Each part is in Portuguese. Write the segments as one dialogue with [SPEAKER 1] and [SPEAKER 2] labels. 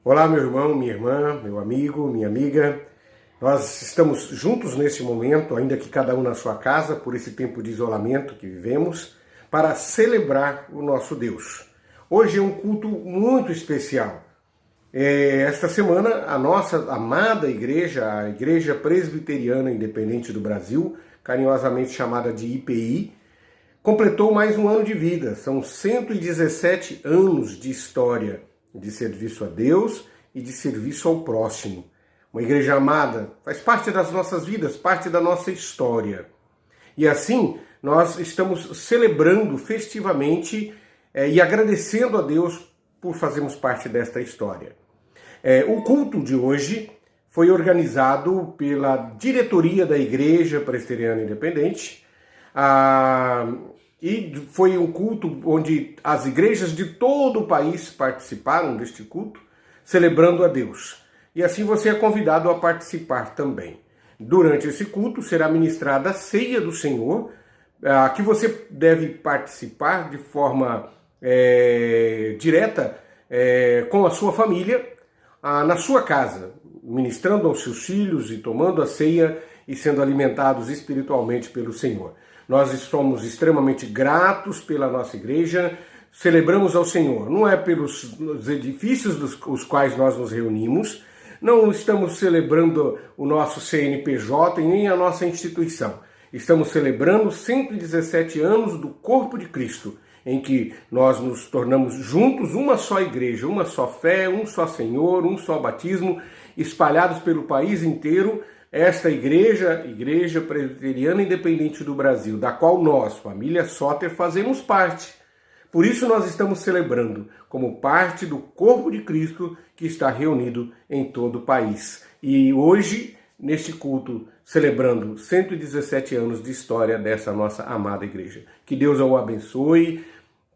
[SPEAKER 1] Olá, meu irmão, minha irmã, meu amigo, minha amiga. Nós estamos juntos neste momento, ainda que cada um na sua casa, por esse tempo de isolamento que vivemos, para celebrar o nosso Deus. Hoje é um culto muito especial. Esta semana, a nossa amada igreja, a Igreja Presbiteriana Independente do Brasil, carinhosamente chamada de IPI, completou mais um ano de vida. São 117 anos de história, de serviço a Deus e de serviço ao próximo. Uma igreja amada faz parte das nossas vidas, parte da nossa história. E assim, nós estamos celebrando festivamente e agradecendo a Deus por fazermos parte desta história. O culto de hoje foi organizado pela diretoria da Igreja Presbiteriana Independente, e foi um culto onde as igrejas de todo o país participaram deste culto, celebrando a Deus. E assim você é convidado a participar também. Durante esse culto será ministrada a ceia do Senhor, que você deve participar de forma direta com a sua família, na sua casa, ministrando aos seus filhos e tomando a ceia e sendo alimentados espiritualmente pelo Senhor. Nós somos extremamente gratos pela nossa igreja, celebramos ao Senhor. Não é pelos edifícios os quais nós nos reunimos, não estamos celebrando o nosso CNPJ e nem a nossa instituição. Estamos celebrando 117 anos do corpo de Cristo, em que nós nos tornamos juntos uma só igreja, uma só fé, um só Senhor, um só batismo, espalhados pelo país inteiro. Esta igreja, Igreja Presbiteriana Independente do Brasil, da qual nós, família Soter, fazemos parte. Por isso nós estamos celebrando como parte do corpo de Cristo que está reunido em todo o país. E hoje, neste culto, celebrando 117 anos de história dessa nossa amada igreja. Que Deus o abençoe,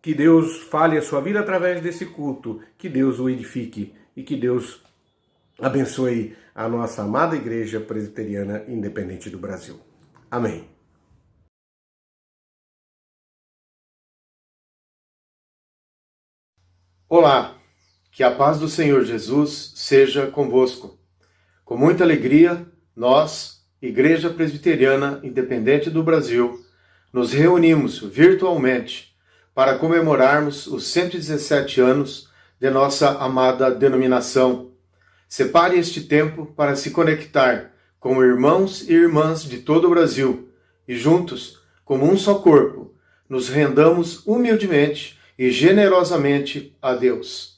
[SPEAKER 1] que Deus fale a sua vida através desse culto, que Deus o edifique e que Deus abençoe a nossa amada Igreja Presbiteriana Independente do Brasil. Amém.
[SPEAKER 2] Olá, que a paz do Senhor Jesus seja convosco. Com muita alegria, nós, Igreja Presbiteriana Independente do Brasil, nos reunimos virtualmente para comemorarmos os 117 anos de nossa amada denominação. Separe este tempo para se conectar com irmãos e irmãs de todo o Brasil e juntos, como um só corpo, nos rendamos humildemente e generosamente a Deus.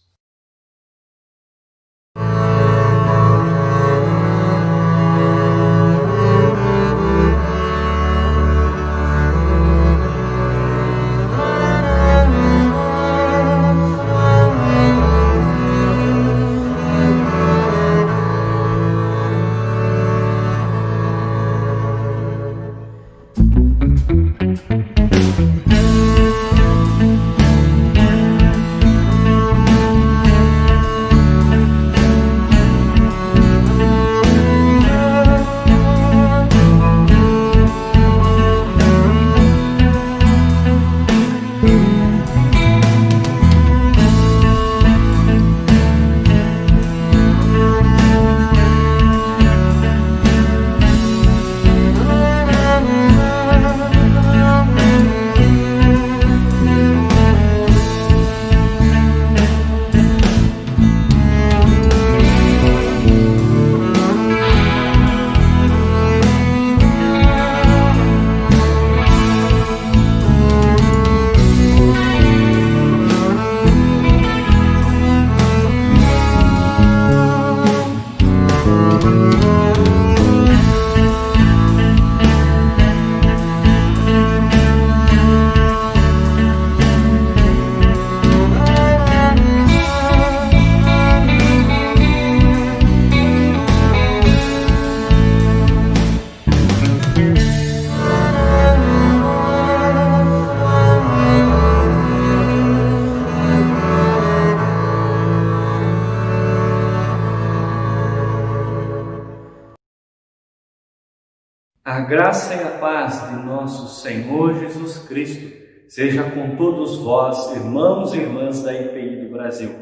[SPEAKER 3] A graça e a paz de nosso Senhor Jesus Cristo seja com todos vós, irmãos e irmãs da IPI do Brasil.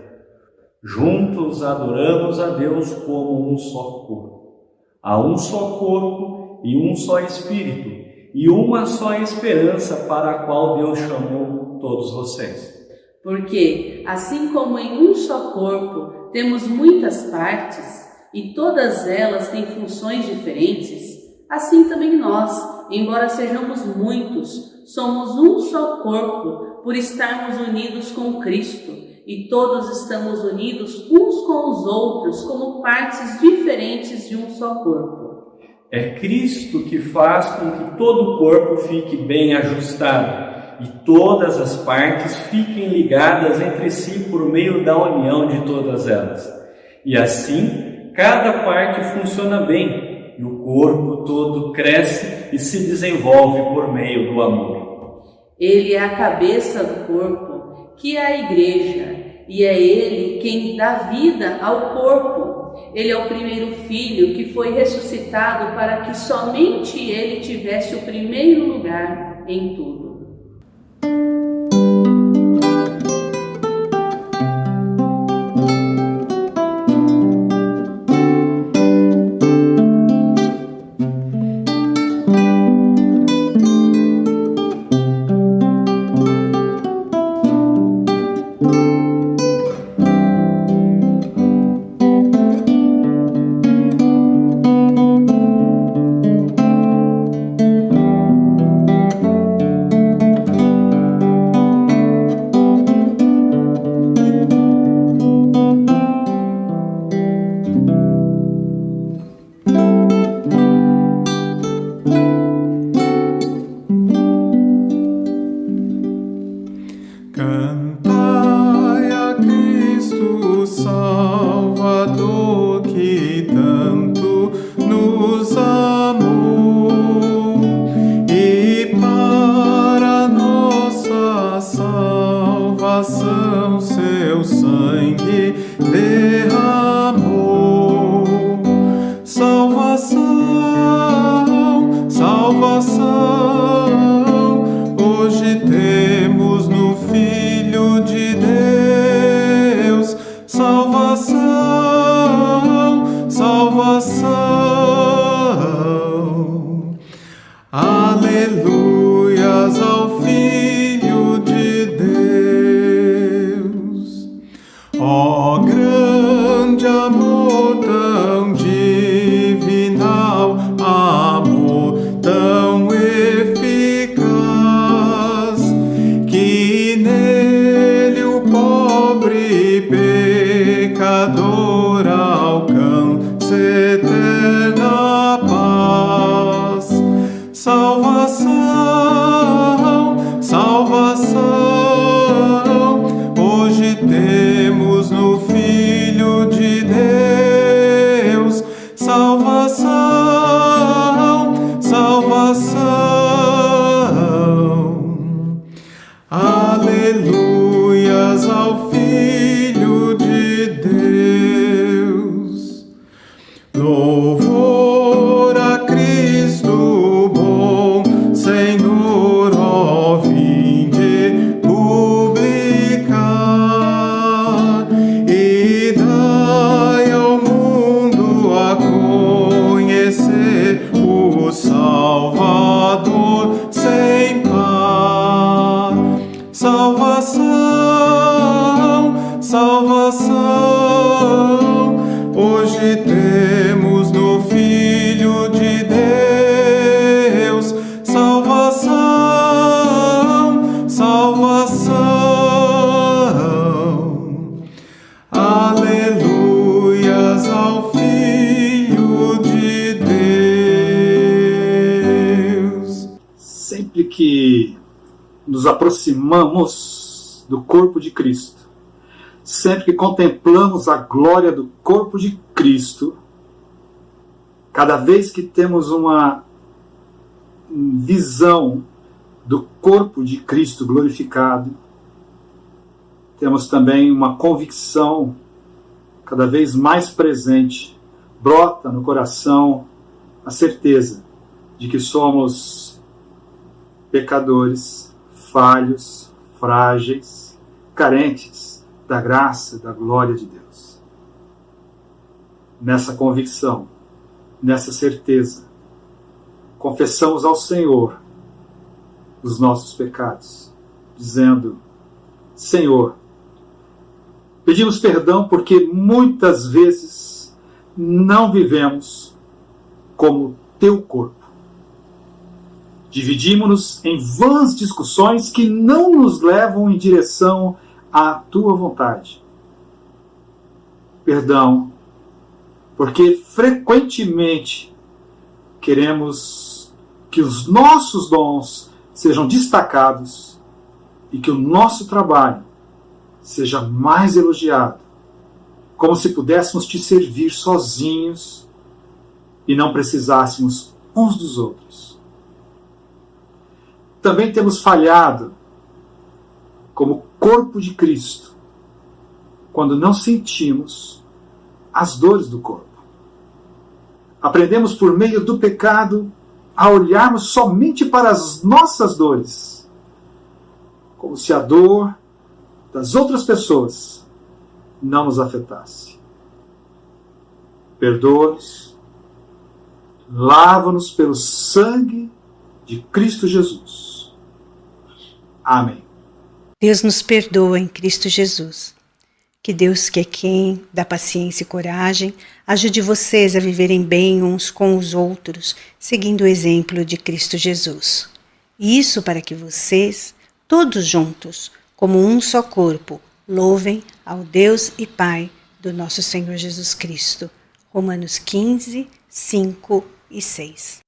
[SPEAKER 3] Juntos adoramos a Deus como um só corpo. Há um só corpo e um só Espírito, e uma só esperança para a qual Deus chamou todos vocês.
[SPEAKER 4] Porque, assim como em um só corpo temos muitas partes, e todas elas têm funções diferentes, assim também nós, embora sejamos muitos, somos um só corpo, por estarmos unidos com Cristo, e todos estamos unidos uns com os outros como partes diferentes de um só corpo.
[SPEAKER 3] É Cristo que faz com que todo o corpo fique bem ajustado e todas as partes fiquem ligadas entre si por meio da união de todas elas. E assim, cada parte funciona bem e o corpo todo cresce e se desenvolve por meio do amor.
[SPEAKER 4] Ele é a cabeça do corpo, que é a igreja, e é Ele quem dá vida ao corpo. Ele é o primeiro filho que foi ressuscitado para que somente Ele tivesse o primeiro lugar em tudo.
[SPEAKER 5] Cantai a Cristo Salvador, que tanto nos amou, e para nossa salvação seu sangue derramou. Salvação, salvação, hoje temos no Filho de Deus. Salvação, salvação, aleluias ao Filho de Deus. Ó grande amor tão divinal, amor tão eficaz, que nele o pobre pecador alcança eterna paz. Salvação, salvação, hoje temos no Filho de Deus. Salvação, salvação, aleluias ao Filho de Deus. Louvor a Cristo, bom Senhor, ó vinde publicar e dai ao mundo a conhecer o Salvador sem par. Salvação, salvação, hoje temos no Filho de Deus. Salvação, salvação, aleluias ao Filho de Deus.
[SPEAKER 6] Sempre que nos aproximamos do corpo de Cristo, sempre que contemplamos a glória do corpo de Cristo, cada vez que temos uma visão do corpo de Cristo glorificado, temos também uma convicção cada vez mais presente, brota no coração a certeza de que somos pecadores, falhos, frágeis, carentes da graça e da glória de Deus. Nessa convicção, nessa certeza, confessamos ao Senhor os nossos pecados, dizendo: Senhor, pedimos perdão porque muitas vezes não vivemos como teu corpo. Dividimos-nos em vãs discussões que não nos levam em direção à tua vontade. Perdão, porque frequentemente queremos que os nossos dons sejam destacados e que o nosso trabalho seja mais elogiado, como se pudéssemos te servir sozinhos e não precisássemos uns dos outros. Também temos falhado como corpo de Cristo quando não sentimos as dores do corpo. Aprendemos por meio do pecado a olharmos somente para as nossas dores, como se a dor das outras pessoas não nos afetasse. Perdoa-nos, lava-nos pelo sangue de Cristo Jesus. Amém.
[SPEAKER 7] Deus nos perdoa em Cristo Jesus. Que Deus, que é quem dá paciência e coragem, ajude vocês a viverem bem uns com os outros, seguindo o exemplo de Cristo Jesus. E isso para que vocês, todos juntos, como um só corpo, louvem ao Deus e Pai do nosso Senhor Jesus Cristo. Romanos 15, 5 e 6.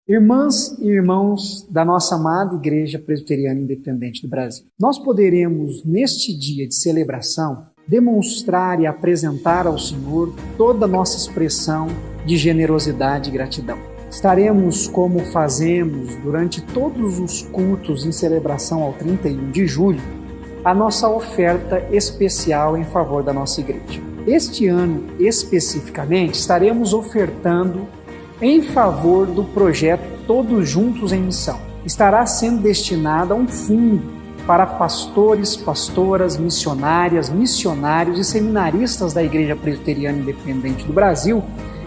[SPEAKER 8] Irmãs e irmãos da nossa amada Igreja Presbiteriana Independente do Brasil, nós poderemos, neste dia de celebração, demonstrar e apresentar ao Senhor toda a nossa expressão de generosidade e gratidão. Estaremos, como fazemos durante todos os cultos em celebração ao 31 de julho, a nossa oferta especial em favor da nossa igreja. Este ano, especificamente, estaremos ofertando em favor do projeto Todos Juntos em Missão. Estará sendo destinado a um fundo para pastores, pastoras, missionárias, missionários e seminaristas da Igreja Presbiteriana Independente do Brasil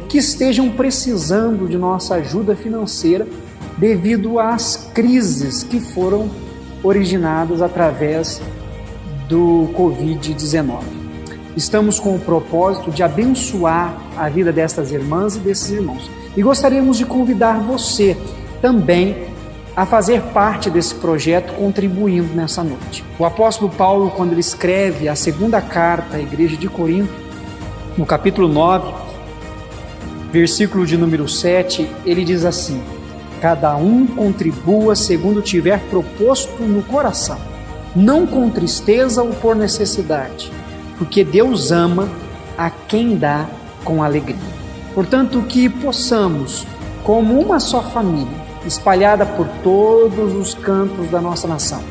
[SPEAKER 8] que estejam precisando de nossa ajuda financeira devido às crises que foram originadas através do Covid-19. Estamos com o propósito de abençoar a vida destas irmãs e desses irmãos. E gostaríamos de convidar você também a fazer parte desse projeto, contribuindo nessa noite. O apóstolo Paulo, quando ele escreve a segunda carta à igreja de Corinto, no capítulo 9, versículo de número 7, ele diz assim: cada um contribua segundo tiver proposto no coração, não com tristeza ou por necessidade, porque Deus ama a quem dá com alegria. Portanto, que possamos, como uma só família, espalhada por todos os cantos da nossa nação,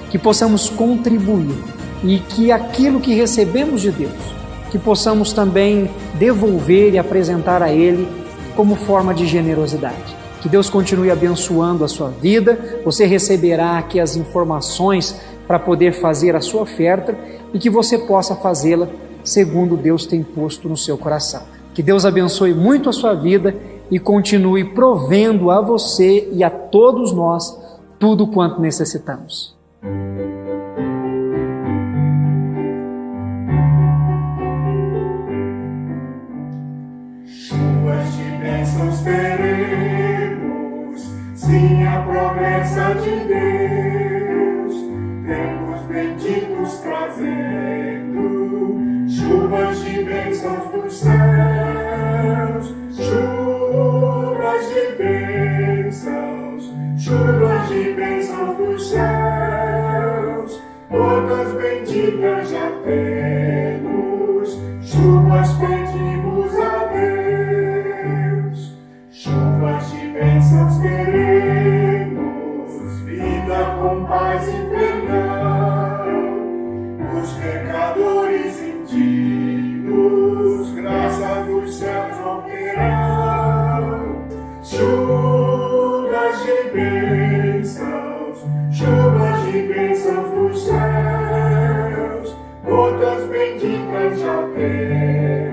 [SPEAKER 8] que possamos contribuir e que aquilo que recebemos de Deus, que possamos também devolver e apresentar a Ele como forma de generosidade. Que Deus continue abençoando a sua vida, você receberá aqui as informações para poder fazer a sua oferta e que você possa fazê-la segundo Deus tem posto no seu coração. Que Deus abençoe muito a sua vida e continue provendo a você e a todos nós tudo quanto necessitamos.
[SPEAKER 5] Chuvas de bênçãos teremos, sim, a promessa de Deus, tempos benditos trazendo, chuvas de bênçãos dos céus, chuvas de bênçãos dos céus, gotas benditas já temos, chuvas pedimos a Deus, chuvas de bênçãos teremos, vida com paz e perdão, os pecadores indignos, graças dos céus obterão, chuvas de bênçãos dos céus, gotas benditas já temos.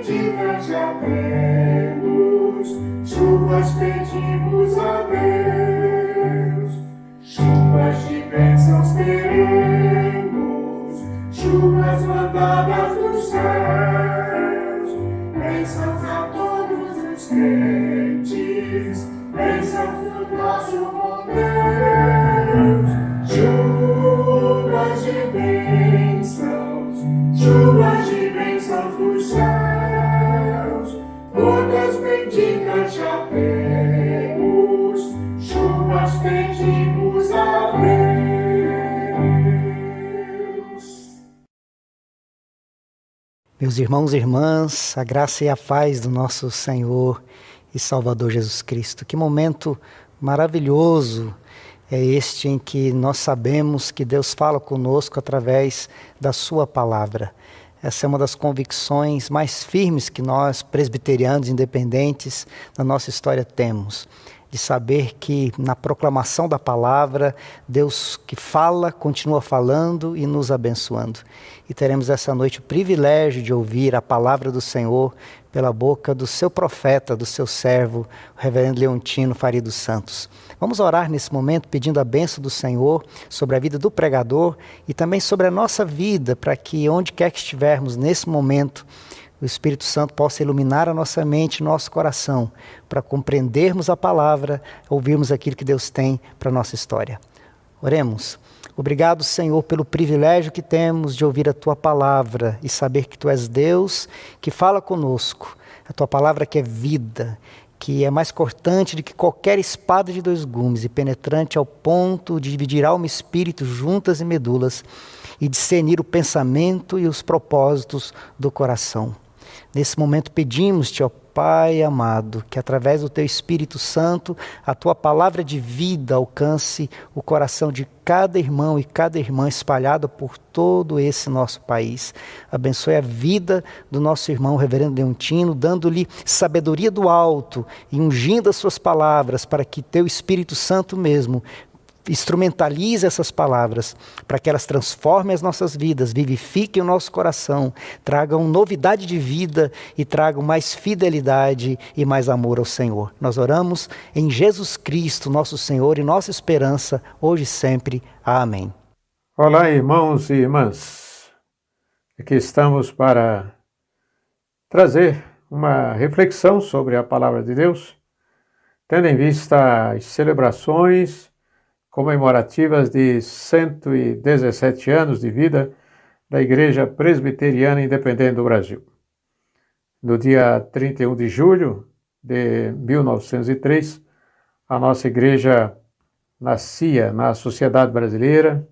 [SPEAKER 5] benditas já temos, chuvas pedimos a Deus, chuvas de bênçãos teremos, chuvas mandadas dos céus, bênçãos a todos os crentes, bênçãos do nosso bom Deus, chuvas de bênçãos dos céus, gotas benditas já temos, chuvas pedimos a Deus.
[SPEAKER 9] Meus irmãos e irmãs, a graça e a paz do nosso Senhor e Salvador Jesus Cristo. Que momento maravilhoso é este em que nós sabemos que Deus fala conosco através da sua palavra. Essa é uma das convicções mais firmes que nós, presbiterianos independentes, na nossa história temos. De saber que na proclamação da palavra, Deus que fala, continua falando e nos abençoando. E teremos essa noite o privilégio de ouvir a palavra do Senhor pela boca do seu profeta, do seu servo, o reverendo Leontino Faria dos Santos. Vamos orar nesse momento pedindo a bênção do Senhor sobre a vida do pregador e também sobre a nossa vida, para que onde quer que estivermos nesse momento, o Espírito Santo possa iluminar a nossa mente e nosso coração para compreendermos a palavra, ouvirmos aquilo que Deus tem para a nossa história. Oremos. Obrigado, Senhor, pelo privilégio que temos de ouvir a Tua palavra e saber que Tu és Deus que fala conosco. A Tua palavra que é vida, que é mais cortante do que qualquer espada de dois gumes e penetrante ao ponto de dividir alma e espírito, juntas e medulas, e discernir o pensamento e os propósitos do coração. Nesse momento pedimos-te, ó Pai amado, que através do Teu Espírito Santo, a Tua palavra de vida alcance o coração de cada irmão e cada irmã espalhada por todo esse nosso país. Abençoe a vida do nosso irmão reverendo Leontino, dando-lhe sabedoria do alto e ungindo as suas palavras para que Teu Espírito Santo mesmo instrumentalize essas palavras para que elas transformem as nossas vidas, vivifiquem o nosso coração, tragam novidade de vida e tragam mais fidelidade e mais amor ao Senhor. Nós oramos em Jesus Cristo, nosso Senhor e nossa esperança, hoje e sempre. Amém.
[SPEAKER 10] Olá, irmãos e irmãs. Aqui estamos para trazer uma reflexão sobre a palavra de Deus, tendo em vista as celebrações comemorativas de 117 anos de vida da Igreja Presbiteriana Independente do Brasil. No dia 31 de julho de 1903, a nossa igreja nascia na sociedade brasileira,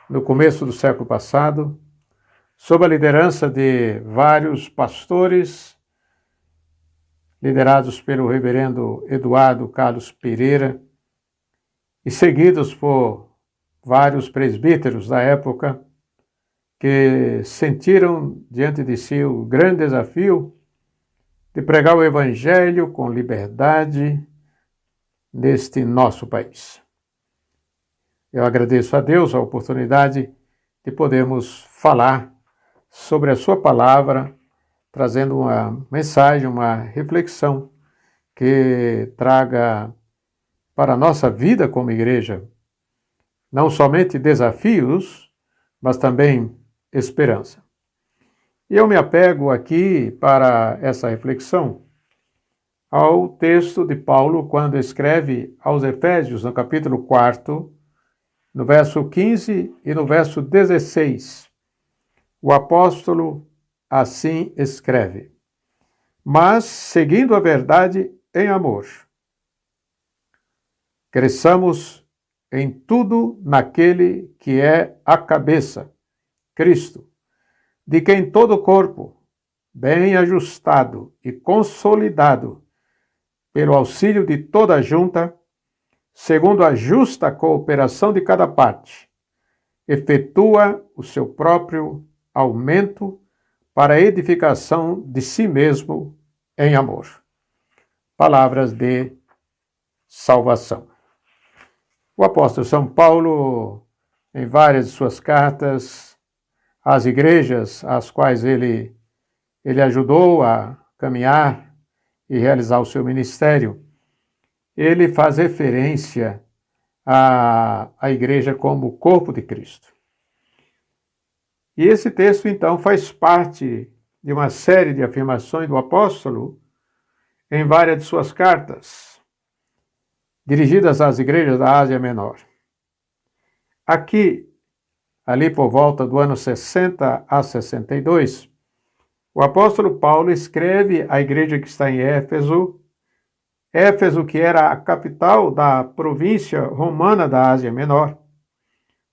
[SPEAKER 10] no começo do século passado, sob a liderança de vários pastores, liderados pelo reverendo Eduardo Carlos Pereira, e seguidos por vários presbíteros da época que sentiram diante de si o grande desafio de pregar o Evangelho com liberdade neste nosso país. Eu agradeço a Deus a oportunidade de podermos falar sobre a sua palavra, trazendo uma mensagem, uma reflexão que traga para a nossa vida como igreja, não somente desafios, mas também esperança. E eu me apego aqui para essa reflexão ao texto de Paulo quando escreve aos Efésios, no capítulo 4, no verso 15 e no verso 16. O apóstolo assim escreve: mas seguindo a verdade em amor, cresçamos em tudo naquele que é a cabeça, Cristo, de quem todo o corpo, bem ajustado e consolidado pelo auxílio de toda a junta, segundo a justa cooperação de cada parte, efetua o seu próprio aumento para a edificação de si mesmo em amor. Palavras de salvação. O apóstolo São Paulo, em várias de suas cartas às igrejas às quais ele ele ajudou a caminhar e realizar o seu ministério, ele faz referência à igreja como o corpo de Cristo. E esse texto, então, faz parte de uma série de afirmações do apóstolo em várias de suas cartas, dirigidas às igrejas da Ásia Menor. Aqui, ali por volta do ano 60 a 62, o apóstolo Paulo escreve à igreja que está em Éfeso, que era a capital da província romana da Ásia Menor,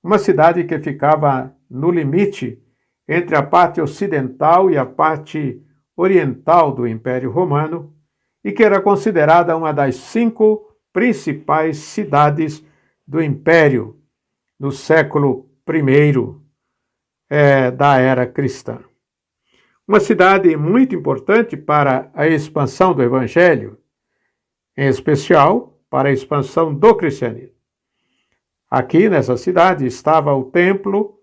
[SPEAKER 10] uma cidade que ficava no limite entre a parte ocidental e a parte oriental do Império Romano e que era considerada uma das 5 principais cidades do Império no século I da era cristã. Uma cidade muito importante para a expansão do Evangelho, em especial para a expansão do cristianismo. Aqui nessa cidade estava o templo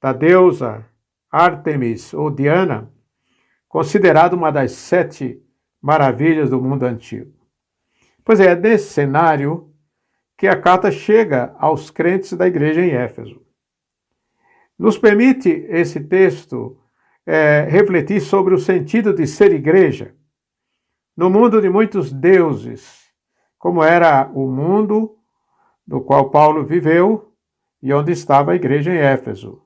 [SPEAKER 10] da deusa Ártemis ou Diana, considerado uma das 7 maravilhas do mundo antigo. Pois é nesse cenário que a carta chega aos crentes da igreja em Éfeso. Nos permite esse texto refletir sobre o sentido de ser igreja no mundo de muitos deuses, como era o mundo no qual Paulo viveu e onde estava a igreja em Éfeso.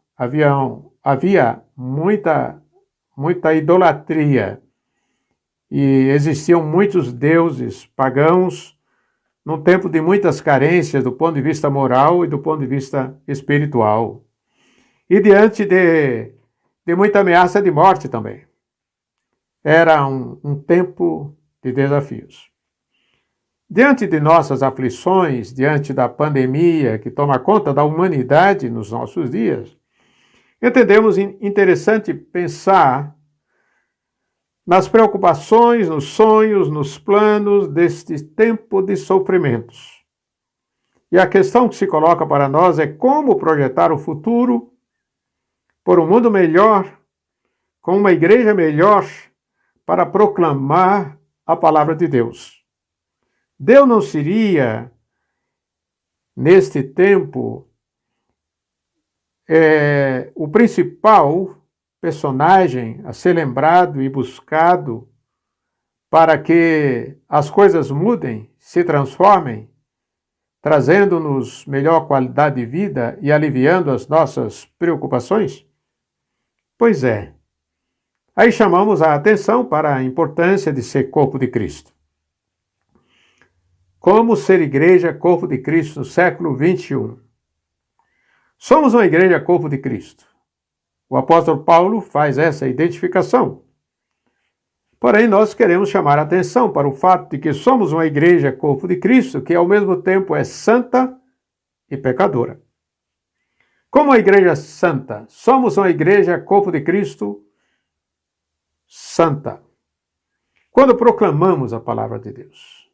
[SPEAKER 10] Havia muita idolatria e existiam muitos deuses pagãos num tempo de muitas carências do ponto de vista moral e do ponto de vista espiritual. E diante de muita ameaça de morte também. Era um tempo de desafios. Diante de nossas aflições, diante da pandemia que toma conta da humanidade nos nossos dias, entendemos interessante pensar nas preocupações, nos sonhos, nos planos deste tempo de sofrimentos. E a questão que se coloca para nós é como projetar o futuro por um mundo melhor, com uma igreja melhor, para proclamar a palavra de Deus. Deus não seria, neste tempo, o principal personagem a ser lembrado e buscado para que as coisas mudem, se transformem, trazendo-nos melhor qualidade de vida e aliviando as nossas preocupações? Pois é. Aí chamamos a atenção para a importância de ser corpo de Cristo. Como ser igreja, corpo de Cristo no século XXI? Somos uma igreja, corpo de Cristo. O apóstolo Paulo faz essa identificação. Porém, nós queremos chamar a atenção para o fato de que somos uma igreja, corpo de Cristo, que ao mesmo tempo é santa e pecadora. Como a igreja santa, somos uma igreja, corpo de Cristo, santa. Quando proclamamos a palavra de Deus,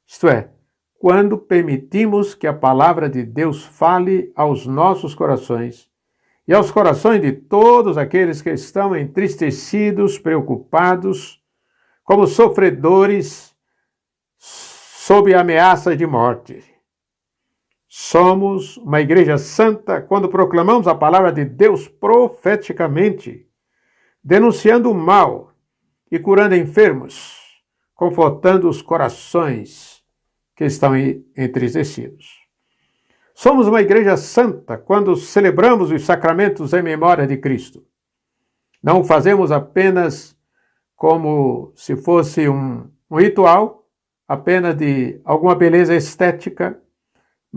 [SPEAKER 10] isto é, quando permitimos que a palavra de Deus fale aos nossos corações e aos corações de todos aqueles que estão entristecidos, preocupados, como sofredores sob ameaça de morte. Somos uma igreja santa quando proclamamos a palavra de Deus profeticamente, denunciando o mal e curando enfermos, confortando os corações que estão entristecidos. Somos uma igreja santa quando celebramos os sacramentos em memória de Cristo. Não o fazemos apenas como se fosse um ritual, apenas de alguma beleza estética,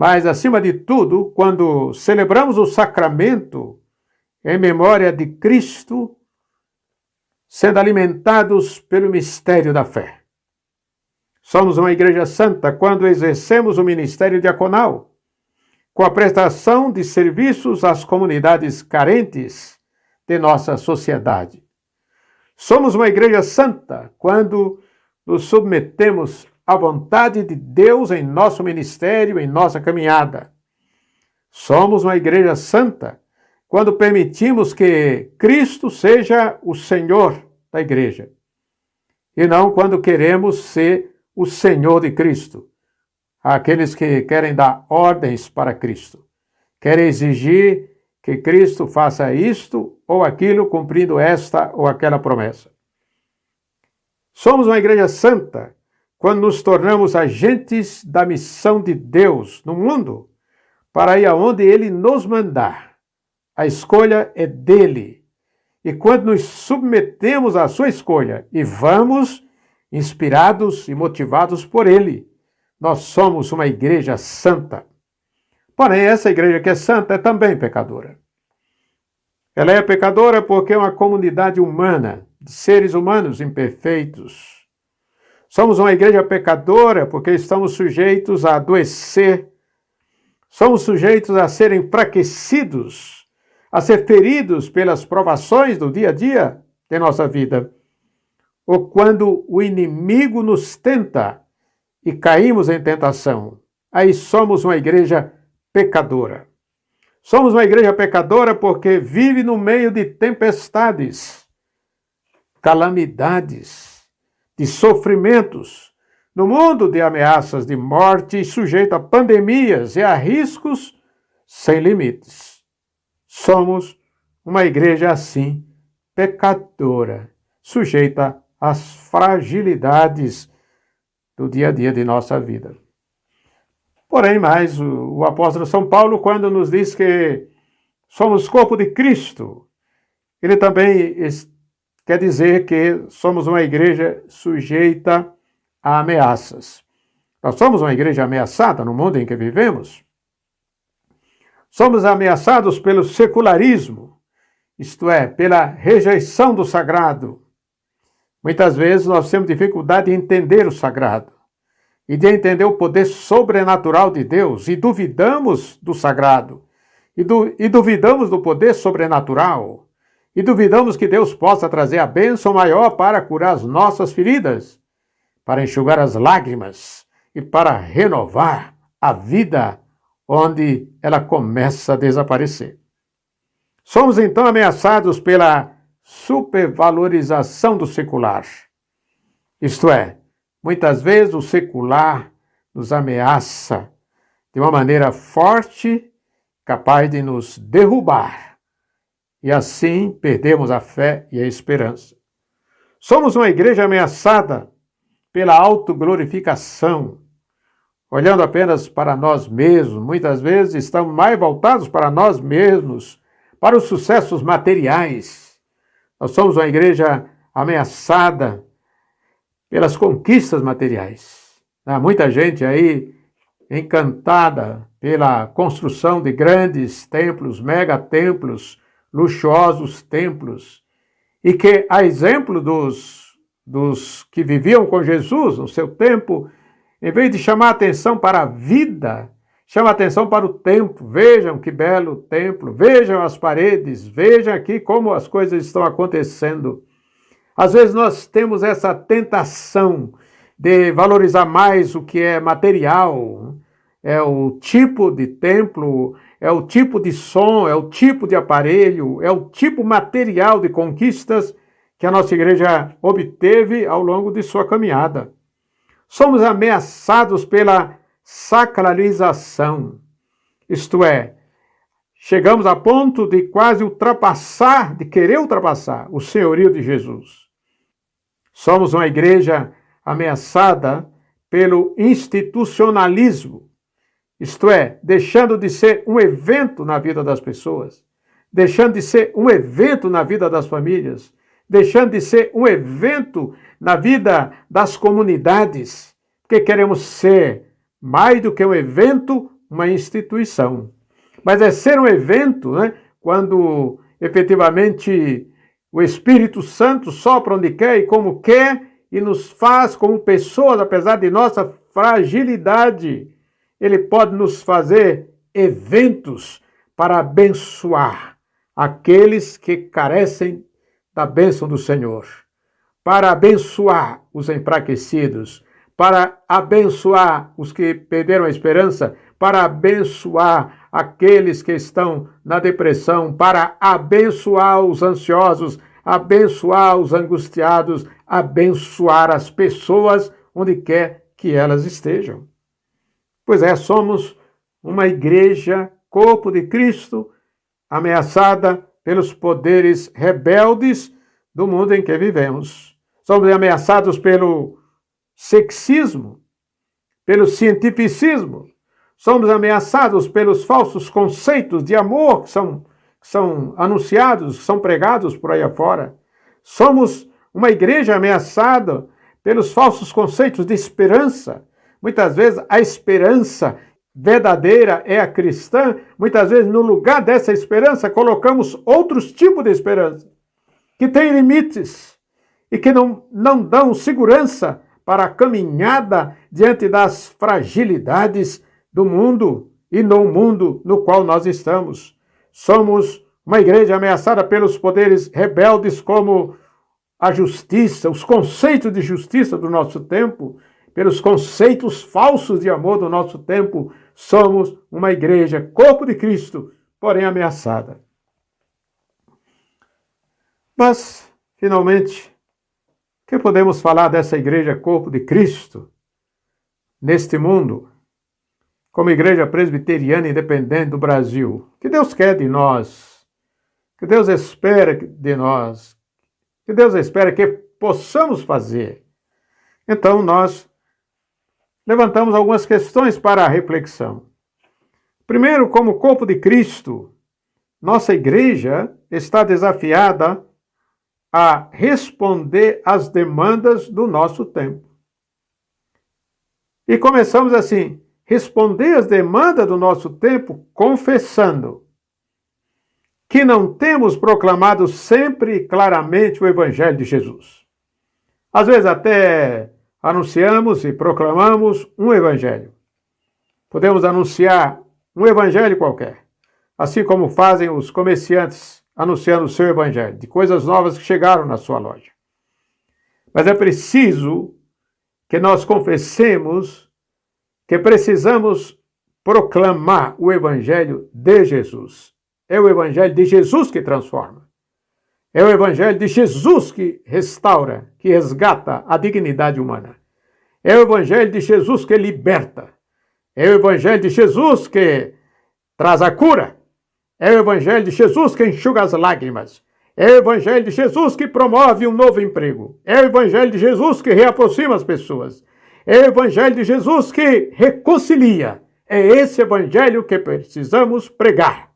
[SPEAKER 10] mas, acima de tudo, quando celebramos o sacramento em memória de Cristo, sendo alimentados pelo mistério da fé. Somos uma igreja santa quando exercemos o ministério diaconal, com a prestação de serviços às comunidades carentes de nossa sociedade. Somos uma igreja santa quando nos submetemos à vontade de Deus em nosso ministério, em nossa caminhada. Somos uma igreja santa quando permitimos que Cristo seja o Senhor da igreja. E não quando queremos ser o Senhor de Cristo. Aqueles que querem dar ordens para Cristo. Querem exigir que Cristo faça isto ou aquilo, cumprindo esta ou aquela promessa. Somos uma igreja santa quando nos tornamos agentes da missão de Deus no mundo, para ir aonde Ele nos mandar. A escolha é dele. E quando nos submetemos à sua escolha e vamos inspirados e motivados por Ele, nós somos uma igreja santa. Porém, essa igreja que é santa é também pecadora. Ela é pecadora porque é uma comunidade humana, de seres humanos imperfeitos. Somos uma igreja pecadora porque estamos sujeitos a adoecer. Somos sujeitos a ser enfraquecidos, a ser feridos pelas provações do dia a dia de nossa vida. Ou quando o inimigo nos tenta e caímos em tentação, aí somos uma igreja pecadora. Somos uma igreja pecadora porque vive no meio de tempestades, calamidades, de sofrimentos, no mundo de ameaças de morte e sujeito a pandemias e a riscos sem limites. Somos uma igreja assim, pecadora, sujeita às fragilidades do dia a dia de nossa vida. Porém, mais o apóstolo São Paulo, quando nos diz que somos corpo de Cristo, ele também quer dizer que somos uma igreja sujeita a ameaças. Nós somos uma igreja ameaçada no mundo em que vivemos. Somos ameaçados pelo secularismo, isto é, pela rejeição do sagrado. Muitas vezes nós temos dificuldade de entender o sagrado e de entender o poder sobrenatural de Deus, e duvidamos do sagrado, e duvidamos do poder sobrenatural, e duvidamos que Deus possa trazer a bênção maior para curar as nossas feridas, para enxugar as lágrimas e para renovar a vida onde ela começa a desaparecer. Somos então ameaçados pela supervalorização do secular, isto é, muitas vezes o secular nos ameaça de uma maneira forte, capaz de nos derrubar. E assim perdemos a fé e a esperança. Somos uma igreja ameaçada pela autoglorificação, olhando apenas para nós mesmos. Muitas vezes estamos mais voltados para nós mesmos, para os sucessos materiais. Nós somos uma igreja ameaçada pelas conquistas materiais. Há muita gente aí encantada pela construção de grandes templos, megatemplos, luxuosos templos, e que, a exemplo dos que viviam com Jesus no seu tempo, em vez de chamar atenção para a vida, chama atenção para o templo. Vejam que belo templo, vejam as paredes, vejam aqui como as coisas estão acontecendo. Às vezes nós temos essa tentação de valorizar mais o que é material, é o tipo de templo, é o tipo de som, é o tipo de aparelho, é o tipo material de conquistas que a nossa igreja obteve ao longo de sua caminhada. Somos ameaçados pela sacralização, isto é, chegamos a ponto de quase de querer ultrapassar o senhorio de Jesus. Somos uma igreja ameaçada pelo institucionalismo, isto é, deixando de ser um evento na vida das pessoas, deixando de ser um evento na vida das famílias, deixando de ser um evento na vida das comunidades, porque queremos ser, mais do que um evento, uma instituição. Mas é ser um evento, né, quando efetivamente o Espírito Santo sopra onde quer e como quer e nos faz como pessoas, apesar de nossa fragilidade. Ele pode nos fazer eventos para abençoar aqueles que carecem da bênção do Senhor, para abençoar os enfraquecidos, para abençoar os que perderam a esperança, para abençoar aqueles que estão na depressão, para abençoar os ansiosos, abençoar os angustiados, abençoar as pessoas onde quer que elas estejam. Pois é, somos uma igreja, corpo de Cristo, ameaçada pelos poderes rebeldes do mundo em que vivemos. Somos ameaçados pelo sexismo, pelo cientificismo. Somos ameaçados pelos falsos conceitos de amor que são anunciados, que são pregados por aí afora. Somos uma igreja ameaçada pelos falsos conceitos de esperança. Muitas vezes a esperança verdadeira é a cristã. Muitas vezes, no lugar dessa esperança, colocamos outros tipos de esperança, que têm limites e que não dão segurança para a caminhada diante das fragilidades do mundo e no mundo no qual nós estamos. Somos uma igreja ameaçada pelos poderes rebeldes como a justiça, os conceitos de justiça do nosso tempo, pelos conceitos falsos de amor do nosso tempo. Somos uma igreja, corpo de Cristo, porém ameaçada. Mas, finalmente, o que podemos falar dessa igreja, corpo de Cristo, neste mundo, como igreja presbiteriana independente do Brasil? O que Deus quer de nós? O que Deus espera de nós? O que Deus espera que possamos fazer? Então, nós levantamos algumas questões para a reflexão. Primeiro, como corpo de Cristo, nossa igreja está desafiada a responder às demandas do nosso tempo. E começamos assim, responder às demandas do nosso tempo confessando que não temos proclamado sempre e claramente o Evangelho de Jesus. Às vezes até anunciamos e proclamamos um Evangelho. Podemos anunciar um Evangelho qualquer, assim como fazem os comerciantes anunciando o seu Evangelho, de coisas novas que chegaram na sua loja. Mas é preciso que nós confessemos que precisamos proclamar o Evangelho de Jesus. É o Evangelho de Jesus que transforma. É o Evangelho de Jesus que restaura, que resgata a dignidade humana. É o Evangelho de Jesus que liberta. É o Evangelho de Jesus que traz a cura. É o Evangelho de Jesus que enxuga as lágrimas. É o Evangelho de Jesus que promove um novo emprego. É o Evangelho de Jesus que reaproxima as pessoas. É o Evangelho de Jesus que reconcilia. É esse Evangelho que precisamos pregar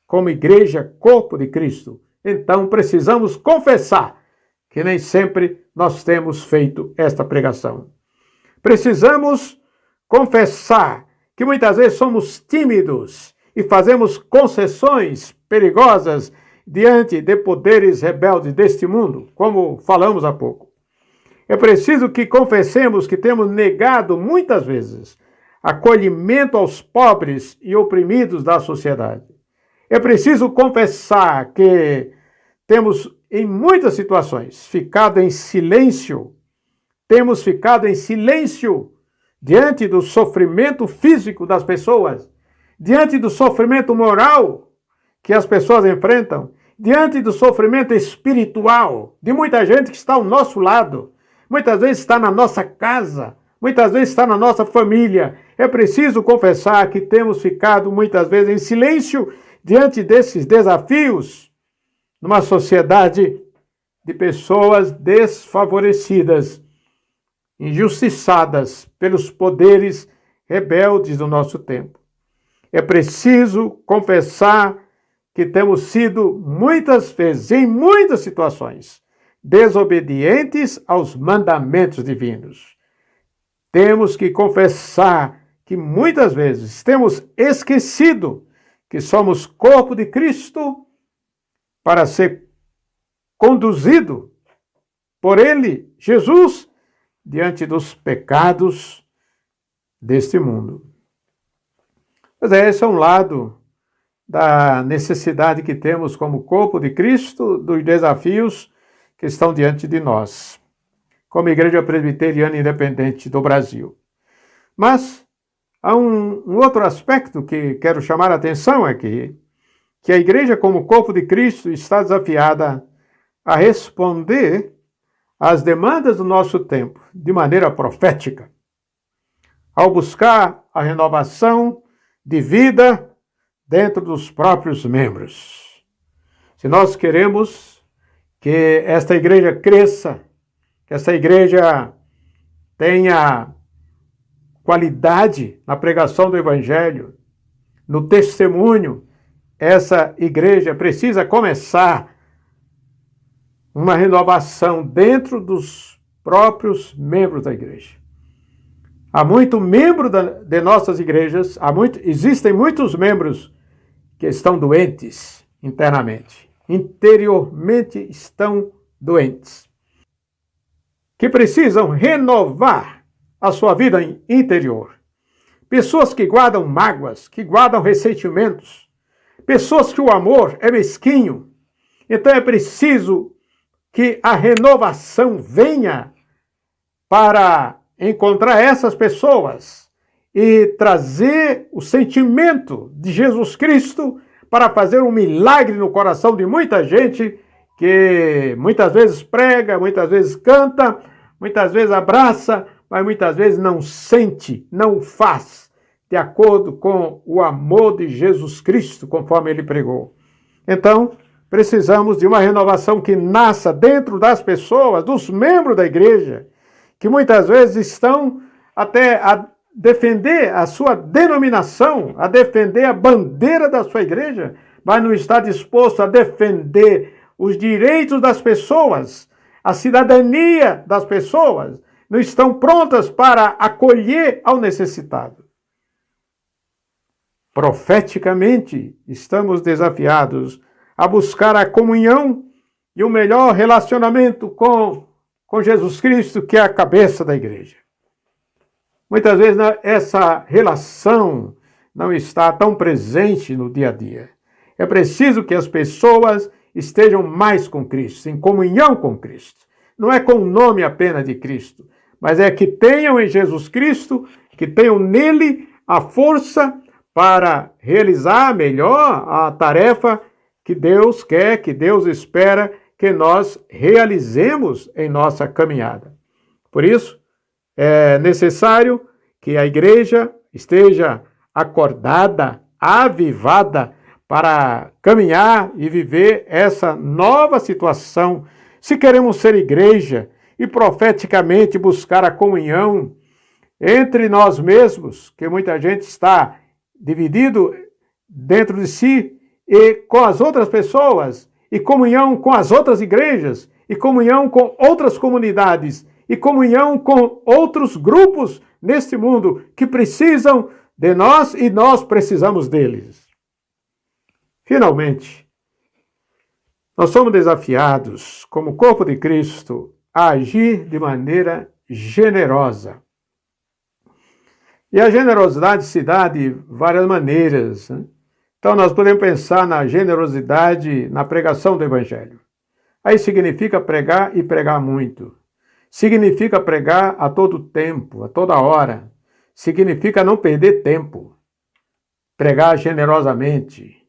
[SPEAKER 10] como igreja, corpo de Cristo. Então precisamos confessar que nem sempre nós temos feito esta pregação. Precisamos confessar que muitas vezes somos tímidos e fazemos concessões perigosas diante de poderes rebeldes deste mundo, como falamos há pouco. É preciso que confessemos que temos negado muitas vezes acolhimento aos pobres e oprimidos da sociedade. É preciso confessar que temos, em muitas situações, ficado em silêncio. Temos ficado em silêncio diante do sofrimento físico das pessoas, diante do sofrimento moral que as pessoas enfrentam, diante do sofrimento espiritual de muita gente que está ao nosso lado, muitas vezes está na nossa casa, muitas vezes está na nossa família. É preciso confessar que temos ficado muitas vezes em silêncio diante desses desafios numa sociedade de pessoas desfavorecidas, injustiçadas pelos poderes rebeldes do nosso tempo. É preciso confessar que temos sido muitas vezes, em muitas situações, desobedientes aos mandamentos divinos. Temos que confessar que muitas vezes temos esquecido que somos corpo de Cristo para ser conduzido por Ele, Jesus, diante dos pecados deste mundo. Mas esse é um lado da necessidade que temos como corpo de Cristo, dos desafios que estão diante de nós, como Igreja Presbiteriana Independente do Brasil. Mas há um outro aspecto que quero chamar a atenção aqui, que a igreja como corpo de Cristo está desafiada a responder às demandas do nosso tempo de maneira profética, ao buscar a renovação de vida dentro dos próprios membros. Se nós queremos que esta igreja cresça, que essa igreja tenha qualidade na pregação do Evangelho, no testemunho, essa igreja precisa começar uma renovação dentro dos próprios membros da igreja. Há muito membro de nossas igrejas, existem muitos membros que estão doentes internamente, interiormente estão doentes, que precisam renovar a sua vida interior. Pessoas que guardam mágoas, que guardam ressentimentos, pessoas que o amor é mesquinho. Então é preciso que a renovação venha para encontrar essas pessoas e trazer o sentimento de Jesus Cristo para fazer um milagre no coração de muita gente que muitas vezes prega, muitas vezes canta, muitas vezes abraça, mas muitas vezes não sente, não faz de acordo com o amor de Jesus Cristo, conforme ele pregou. Então, precisamos de uma renovação que nasça dentro das pessoas, dos membros da igreja, que muitas vezes estão até a defender a sua denominação, a defender a bandeira da sua igreja, mas não está disposto a defender os direitos das pessoas, a cidadania das pessoas, não estão prontas para acolher ao necessitado. Profeticamente, estamos desafiados a buscar a comunhão e o melhor relacionamento com Jesus Cristo, que é a cabeça da igreja. Muitas vezes essa relação não está tão presente no dia a dia. É preciso que as pessoas estejam mais com Cristo, em comunhão com Cristo. Não é com o nome apenas de Cristo, mas é que tenham em Jesus Cristo, que tenham nele a força para realizar melhor a tarefa que Deus quer, que Deus espera que nós realizemos em nossa caminhada. Por isso, é necessário que a igreja esteja acordada, avivada, para caminhar e viver essa nova situação. Se queremos ser igreja e profeticamente buscar a comunhão entre nós mesmos, que muita gente está dividido dentro de si e com as outras pessoas, e comunhão com as outras igrejas, e comunhão com outras comunidades, e comunhão com outros grupos neste mundo que precisam de nós e nós precisamos deles. Finalmente, nós somos desafiados, como corpo de Cristo, a agir de maneira generosa. E a generosidade se dá de várias maneiras, né? Então nós podemos pensar na generosidade na pregação do Evangelho. Aí significa pregar e pregar muito. Significa pregar a todo tempo, a toda hora. Significa não perder tempo. Pregar generosamente.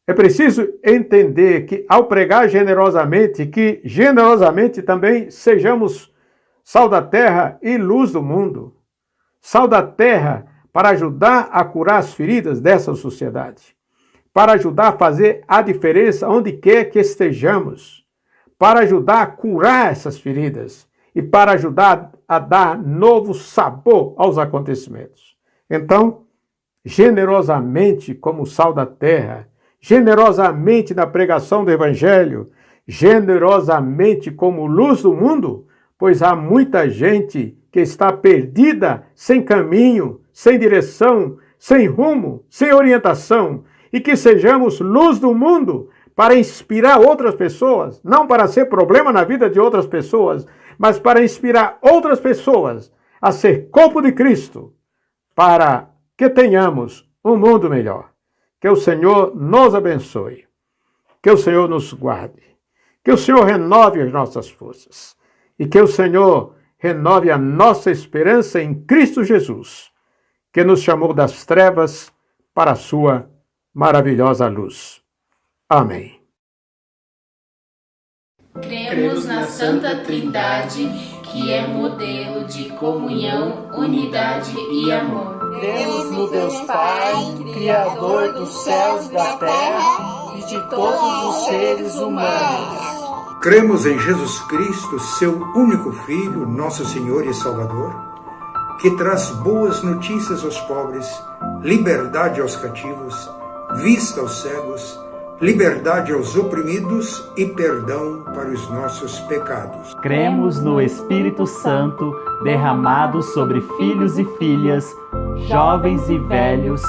[SPEAKER 10] É preciso entender que ao pregar generosamente, que generosamente também sejamos sal da terra e luz do mundo. Sal da terra para ajudar a curar as feridas dessa sociedade. Para ajudar a fazer a diferença onde quer que estejamos. Para ajudar a curar essas feridas. E para ajudar a dar novo sabor aos acontecimentos. Então, generosamente como sal da terra, generosamente na pregação do Evangelho, generosamente como luz do mundo, pois há muita gente que está perdida, sem caminho, sem direção, sem rumo, sem orientação, e que sejamos luz do mundo para inspirar outras pessoas, não para ser problema na vida de outras pessoas, mas para inspirar outras pessoas a ser corpo de Cristo, para que tenhamos um mundo melhor. Que o Senhor nos abençoe, que o Senhor nos guarde, que o Senhor renove as nossas forças e que o Senhor renove a nossa esperança em Cristo Jesus, que nos chamou das trevas para a sua maravilhosa luz. Amém.
[SPEAKER 4] Cremos na Santa Trindade, que é modelo de comunhão, unidade e amor.
[SPEAKER 11] Cremos no Deus Pai, Criador dos céus e da terra e de todos os seres humanos.
[SPEAKER 12] Cremos em Jesus Cristo, seu único Filho, nosso Senhor e Salvador, que traz boas notícias aos pobres, liberdade aos cativos, vista aos cegos, liberdade aos oprimidos e perdão para os nossos pecados.
[SPEAKER 13] Cremos no Espírito Santo, derramado sobre filhos e filhas, jovens e velhos,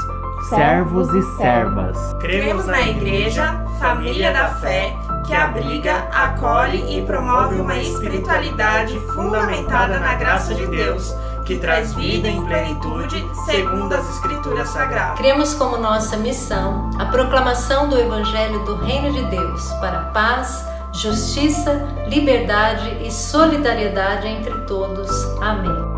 [SPEAKER 13] servos e servas.
[SPEAKER 14] Cremos na Igreja, família da fé, que abriga, acolhe e promove uma espiritualidade fundamentada na graça de Deus, que traz vida em plenitude, segundo as Escrituras Sagradas.
[SPEAKER 15] Cremos como nossa missão a proclamação do Evangelho do Reino de Deus para paz, justiça, liberdade e solidariedade entre todos. Amém.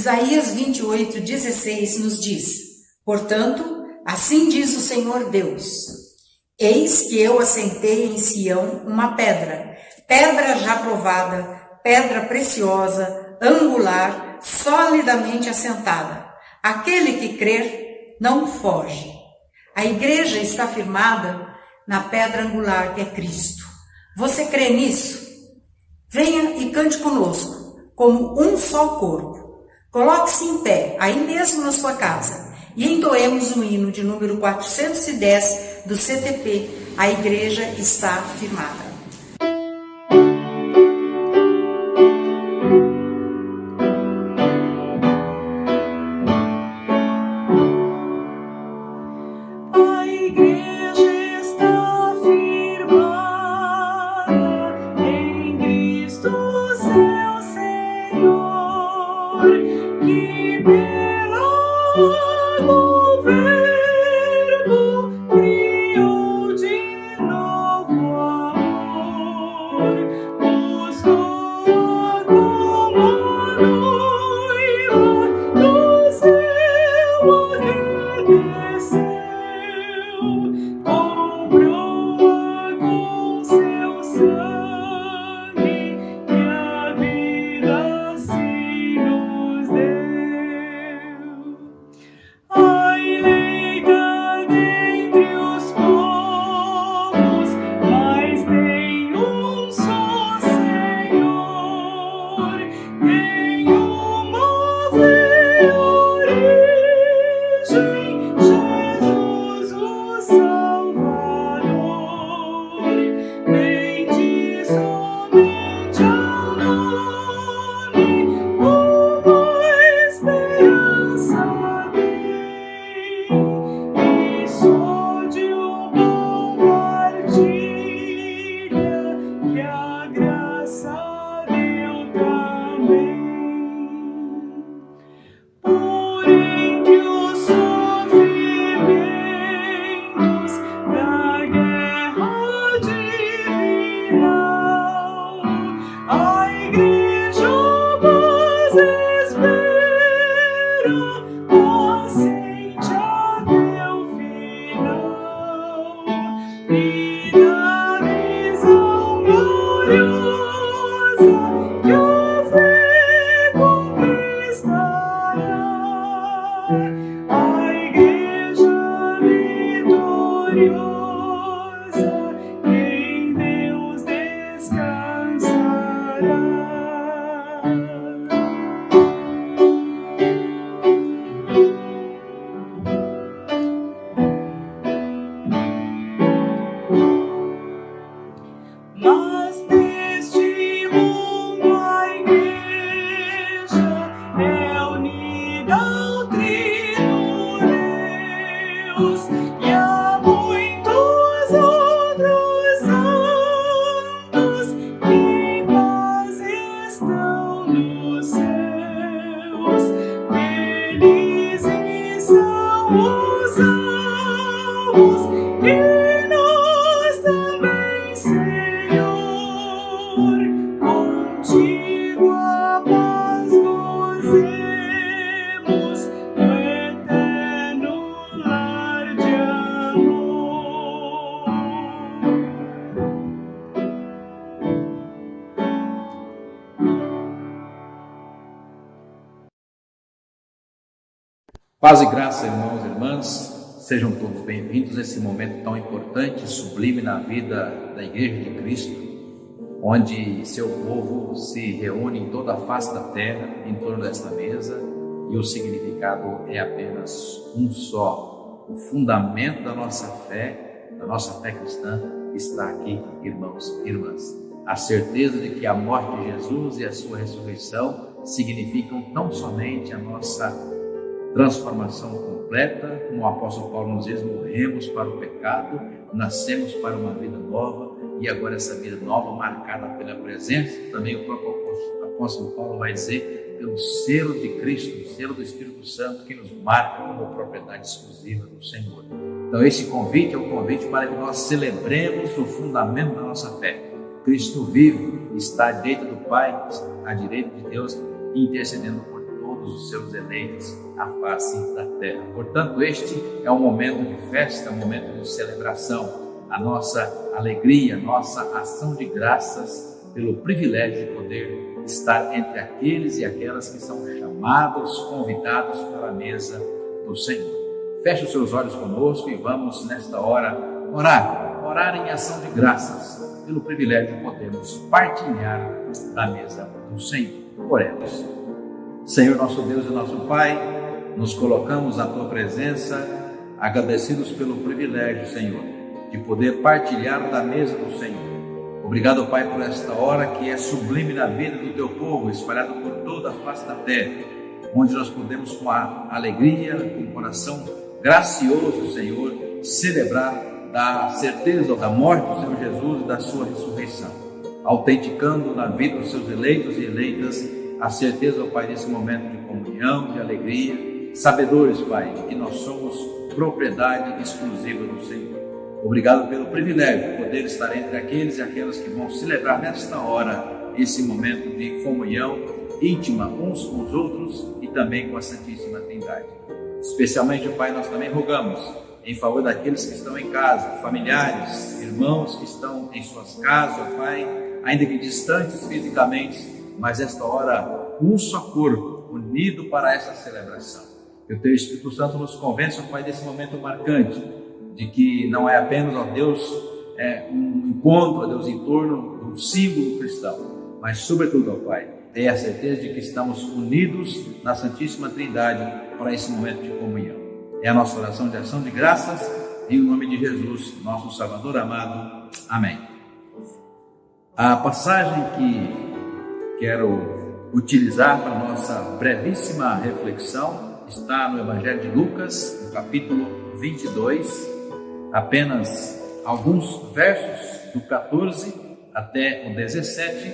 [SPEAKER 16] Isaías 28:16 nos diz: portanto, assim diz o Senhor Deus: eis que eu assentei em Sião uma pedra, pedra já provada, pedra preciosa, angular, solidamente assentada. Aquele que crer não foge. A igreja está firmada na pedra angular que é Cristo. Você crê nisso? Venha e cante conosco, como um só corpo. Coloque-se em pé, aí mesmo na sua casa, e entoemos o hino de número 410 do CTP, A Igreja Está Firmada.
[SPEAKER 5] vida ao Trino Deus e a muitos outros santos que em paz estão nos céus. Felizes são os salvos e nós também, Senhor, contigo a paz gozemos no eterno lar de amor.
[SPEAKER 17] Paz e graça, irmãos e irmãs, sejam todos bem-vindos a esse momento tão importante e sublime na vida da Igreja de Cristo, onde seu povo se reúne em toda a face da terra em torno desta mesa, e o significado é apenas um só. O fundamento da nossa fé cristã está aqui, irmãos e irmãs. A certeza de que a morte de Jesus e a sua ressurreição significam tão somente a nossa transformação completa, como o apóstolo Paulo nos diz, morremos para o pecado, nascemos para uma vida nova, e agora essa vida nova marcada pela presença, também o próprio apóstolo Paulo vai dizer, pelo selo de Cristo, o selo do Espírito Santo, que nos marca como propriedade exclusiva do Senhor. Então esse convite é um convite para que nós celebremos o fundamento da nossa fé. Cristo vive, está à direita do Pai, à direita de Deus, intercedendo por todos os seus eleitos à face da terra. Portanto, este é um momento de festa, um momento de celebração, a nossa alegria, a nossa ação de graças pelo privilégio de poder estar entre aqueles e aquelas que são chamados, convidados para a mesa do Senhor. Feche os seus olhos conosco e vamos nesta hora orar em ação de graças pelo privilégio de podermos partilhar da mesa do Senhor. Oremos. Senhor, nosso Deus e nosso Pai, nos colocamos à Tua presença, agradecidos pelo privilégio, Senhor, de poder partilhar da mesa do Senhor. Obrigado, Pai, por esta hora que é sublime na vida do Teu povo, espalhado por toda a face da terra, onde nós podemos, com a alegria, com o coração gracioso, Senhor, celebrar da certeza da morte do Senhor Jesus e da sua ressurreição, autenticando na vida dos seus eleitos e eleitas a certeza, Pai, desse momento de comunhão, de alegria, sabedores, Pai, de que nós somos propriedade exclusiva do Senhor. Obrigado pelo privilégio de poder estar entre aqueles e aquelas que vão celebrar nesta hora esse momento de comunhão íntima uns com os outros e também com a Santíssima Trindade. Especialmente, Pai, nós também rogamos em favor daqueles que estão em casa, familiares, irmãos que estão em suas casas, Pai, ainda que distantes fisicamente, mas esta hora, um só corpo, unido para essa celebração. Que o Teu Espírito Santo nos convença, Pai, desse momento marcante, de que não é apenas, ó Deus, um encontro, ó Deus, em torno do símbolo cristão, mas sobretudo, ó Pai, ter a certeza de que estamos unidos na Santíssima Trindade para esse momento de comunhão. É a nossa oração de ação de graças, em nome de Jesus, nosso Salvador amado. Amém. A passagem que quero utilizar para a nossa brevíssima reflexão está no Evangelho de Lucas, no capítulo 22, apenas alguns versos do 14 até o 17,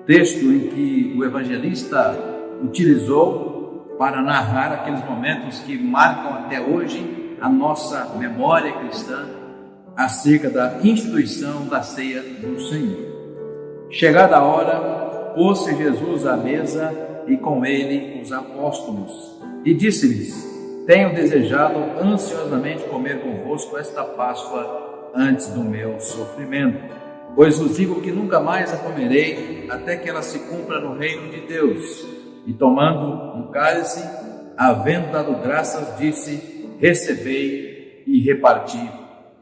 [SPEAKER 17] texto em que o evangelista utilizou para narrar aqueles momentos que marcam até hoje a nossa memória cristã acerca da instituição da ceia do Senhor. Chegada a hora, pôs-se Jesus à mesa e com ele os apóstolos, e disse-lhes: tenho desejado ansiosamente comer convosco esta Páscoa antes do meu sofrimento, pois vos digo que nunca mais a comerei até que ela se cumpra no reino de Deus. E tomando um cálice, havendo dado graças, disse: recebei e reparti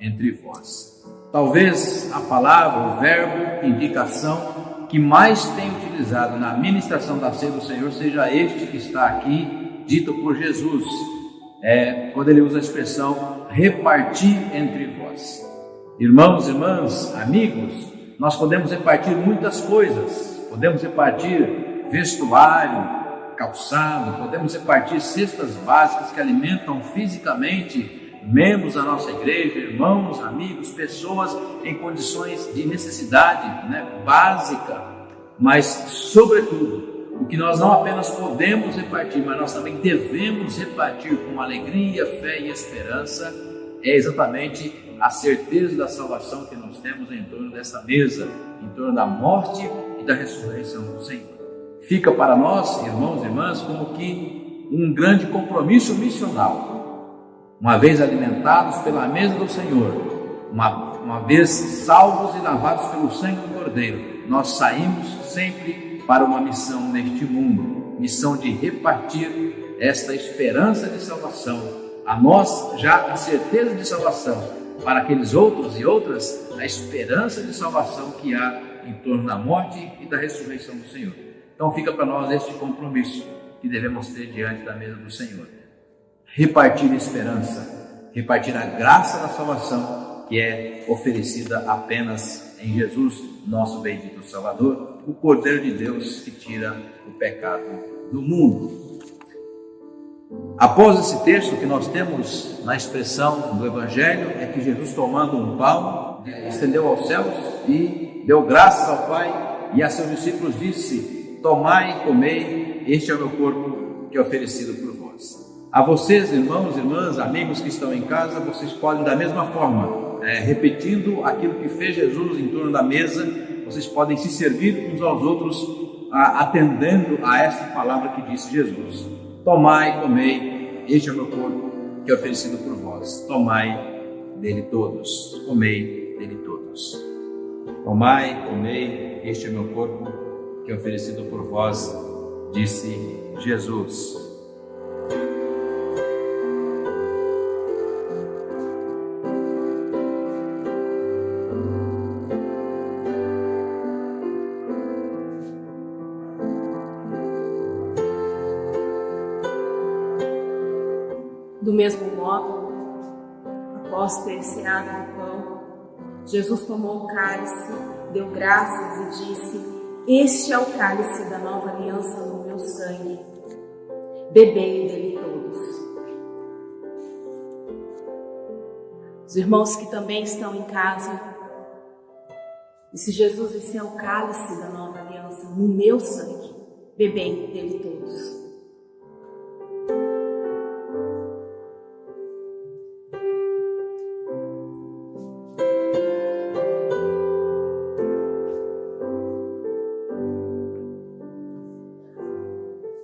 [SPEAKER 17] entre vós. Talvez a palavra, o verbo, indicação que mais tem utilizado na ministração da ceia do Senhor seja este que está aqui, dito por Jesus, quando ele usa a expressão repartir entre vós. Irmãos, irmãs, amigos, nós podemos repartir muitas coisas, podemos repartir vestuário, calçado, podemos repartir cestas básicas que alimentam fisicamente membros da nossa igreja, irmãos, amigos, pessoas em condições de necessidade básica, mas, sobretudo, o que nós não apenas podemos repartir, mas nós também devemos repartir com alegria, fé e esperança, é exatamente a certeza da salvação que nós temos em torno dessa mesa, em torno da morte e da ressurreição do Senhor. Fica para nós, irmãos e irmãs, como que um grande compromisso missional. Uma vez alimentados pela mesa do Senhor, uma vez salvos e lavados pelo sangue do Cordeiro, nós saímos sempre para uma missão neste mundo, missão de repartir esta esperança de salvação, a nós já a certeza de salvação, para aqueles outros e outras a esperança de salvação que há em torno da morte e da ressurreição do Senhor. Então fica para nós este compromisso que devemos ter diante da mesa do Senhor. Repartir a esperança, repartir a graça da salvação que é oferecida apenas em Jesus, nosso bendito Salvador, o Cordeiro de Deus que tira o pecado do mundo. Após esse texto que nós temos na expressão do Evangelho, é que Jesus, tomando um pão, estendeu aos céus e deu graças ao Pai e a seus discípulos disse: tomai e comei, este é o meu corpo que é oferecido por vós. A vocês, irmãos, irmãs, amigos que estão em casa, vocês podem da mesma forma, repetindo aquilo que fez Jesus em torno da mesa, vocês podem se servir uns aos outros, atendendo a esta palavra que disse Jesus: tomai, comei, este é o meu corpo que é oferecido por vós. Tomai dele todos, comei dele todos. Tomai, comei, este é o meu corpo que é oferecido por vós, disse Jesus.
[SPEAKER 18] Do mesmo modo, após ter ceado o pão, Jesus tomou o cálice, deu graças e disse: este é o cálice da nova aliança no meu sangue. Bebei dele todos. Os irmãos que também estão em casa, disse Jesus: esse é o cálice da nova aliança no meu sangue. Bebei dele todos.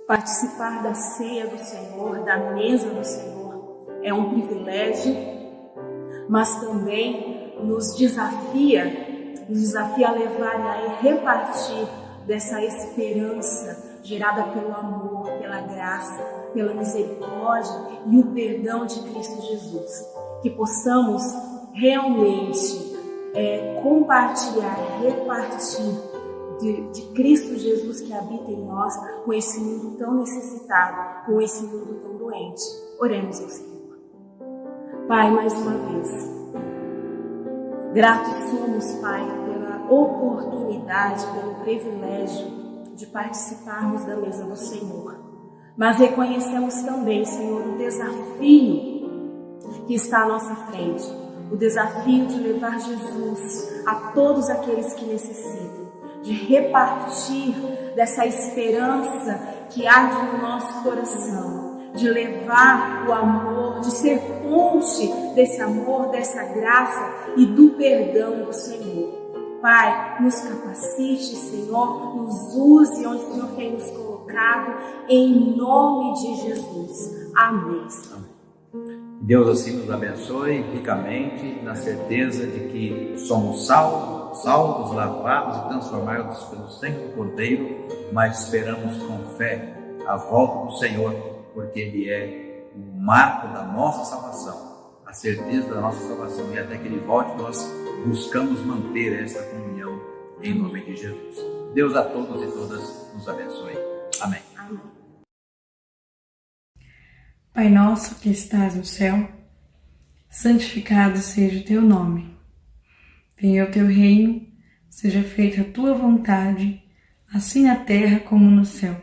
[SPEAKER 18] Participar da ceia do Senhor, da mesa do Senhor, é um privilégio, mas também nos desafia a levar e a repartir dessa esperança gerada pelo amor, pela graça, pela misericórdia e o perdão de Cristo Jesus. Que possamos realmente compartilhar, repartir de Cristo Jesus que habita em nós, com esse mundo tão necessitado, com esse mundo tão doente. Oremos ao Senhor. Pai, mais uma vez, gratos somos, Pai, pela oportunidade, pelo privilégio de participarmos da mesa do Senhor. Mas reconhecemos também, Senhor, o desafio que está à nossa frente, o desafio de levar Jesus a todos aqueles que necessitam, de repartir dessa esperança que arde no nosso coração, de levar o amor, de ser ponte desse amor, dessa graça e do perdão do Senhor. Pai, nos capacite, Senhor, nos use onde o Senhor tem nos colocado, em nome de Jesus. Amém.
[SPEAKER 17] Deus assim nos abençoe ricamente, na certeza de que somos salvos, lavados e transformados pelo sangue do Cordeiro, mas esperamos com fé a volta do Senhor, porque Ele é o marco da nossa salvação, a certeza da nossa salvação, e até que Ele volte nós buscamos manter esta comunhão em nome de Jesus. Deus a todos e todas nos abençoe. Amém.
[SPEAKER 18] Amém.
[SPEAKER 19] Pai nosso que estás no céu, santificado seja o teu nome. Venha o teu reino, seja feita a tua vontade, assim na terra como no céu.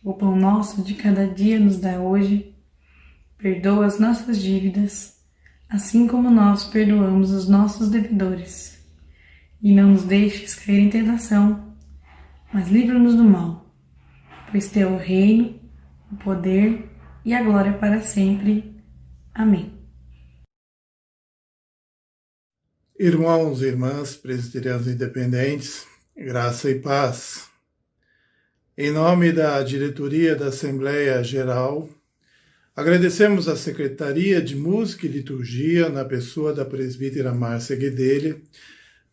[SPEAKER 19] O pão nosso de cada dia nos dá hoje. Perdoa as nossas dívidas, assim como nós perdoamos os nossos devedores. E não nos deixes cair em tentação, mas livra-nos do mal. Pois teu é o reino, o poder e a glória para sempre. Amém.
[SPEAKER 2] Irmãos e irmãs presbiterianos independentes, graça e paz. Em nome da diretoria da Assembleia Geral, agradecemos à Secretaria de Música e Liturgia, na pessoa da presbítera Márcia Guedelha,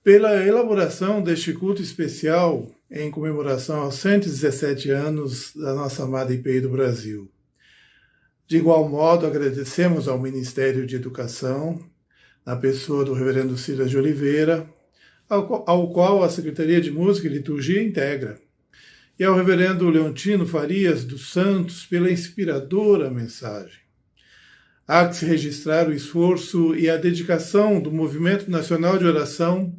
[SPEAKER 2] pela elaboração deste culto especial em comemoração aos 117 anos da nossa amada IPI do Brasil. De igual modo, agradecemos ao Ministério de Educação, na pessoa do reverendo Silas de Oliveira, ao qual a Secretaria de Música e Liturgia integra, e ao reverendo Leontino Farias dos Santos pela inspiradora mensagem. Há que se registrar o esforço e a dedicação do Movimento Nacional de Oração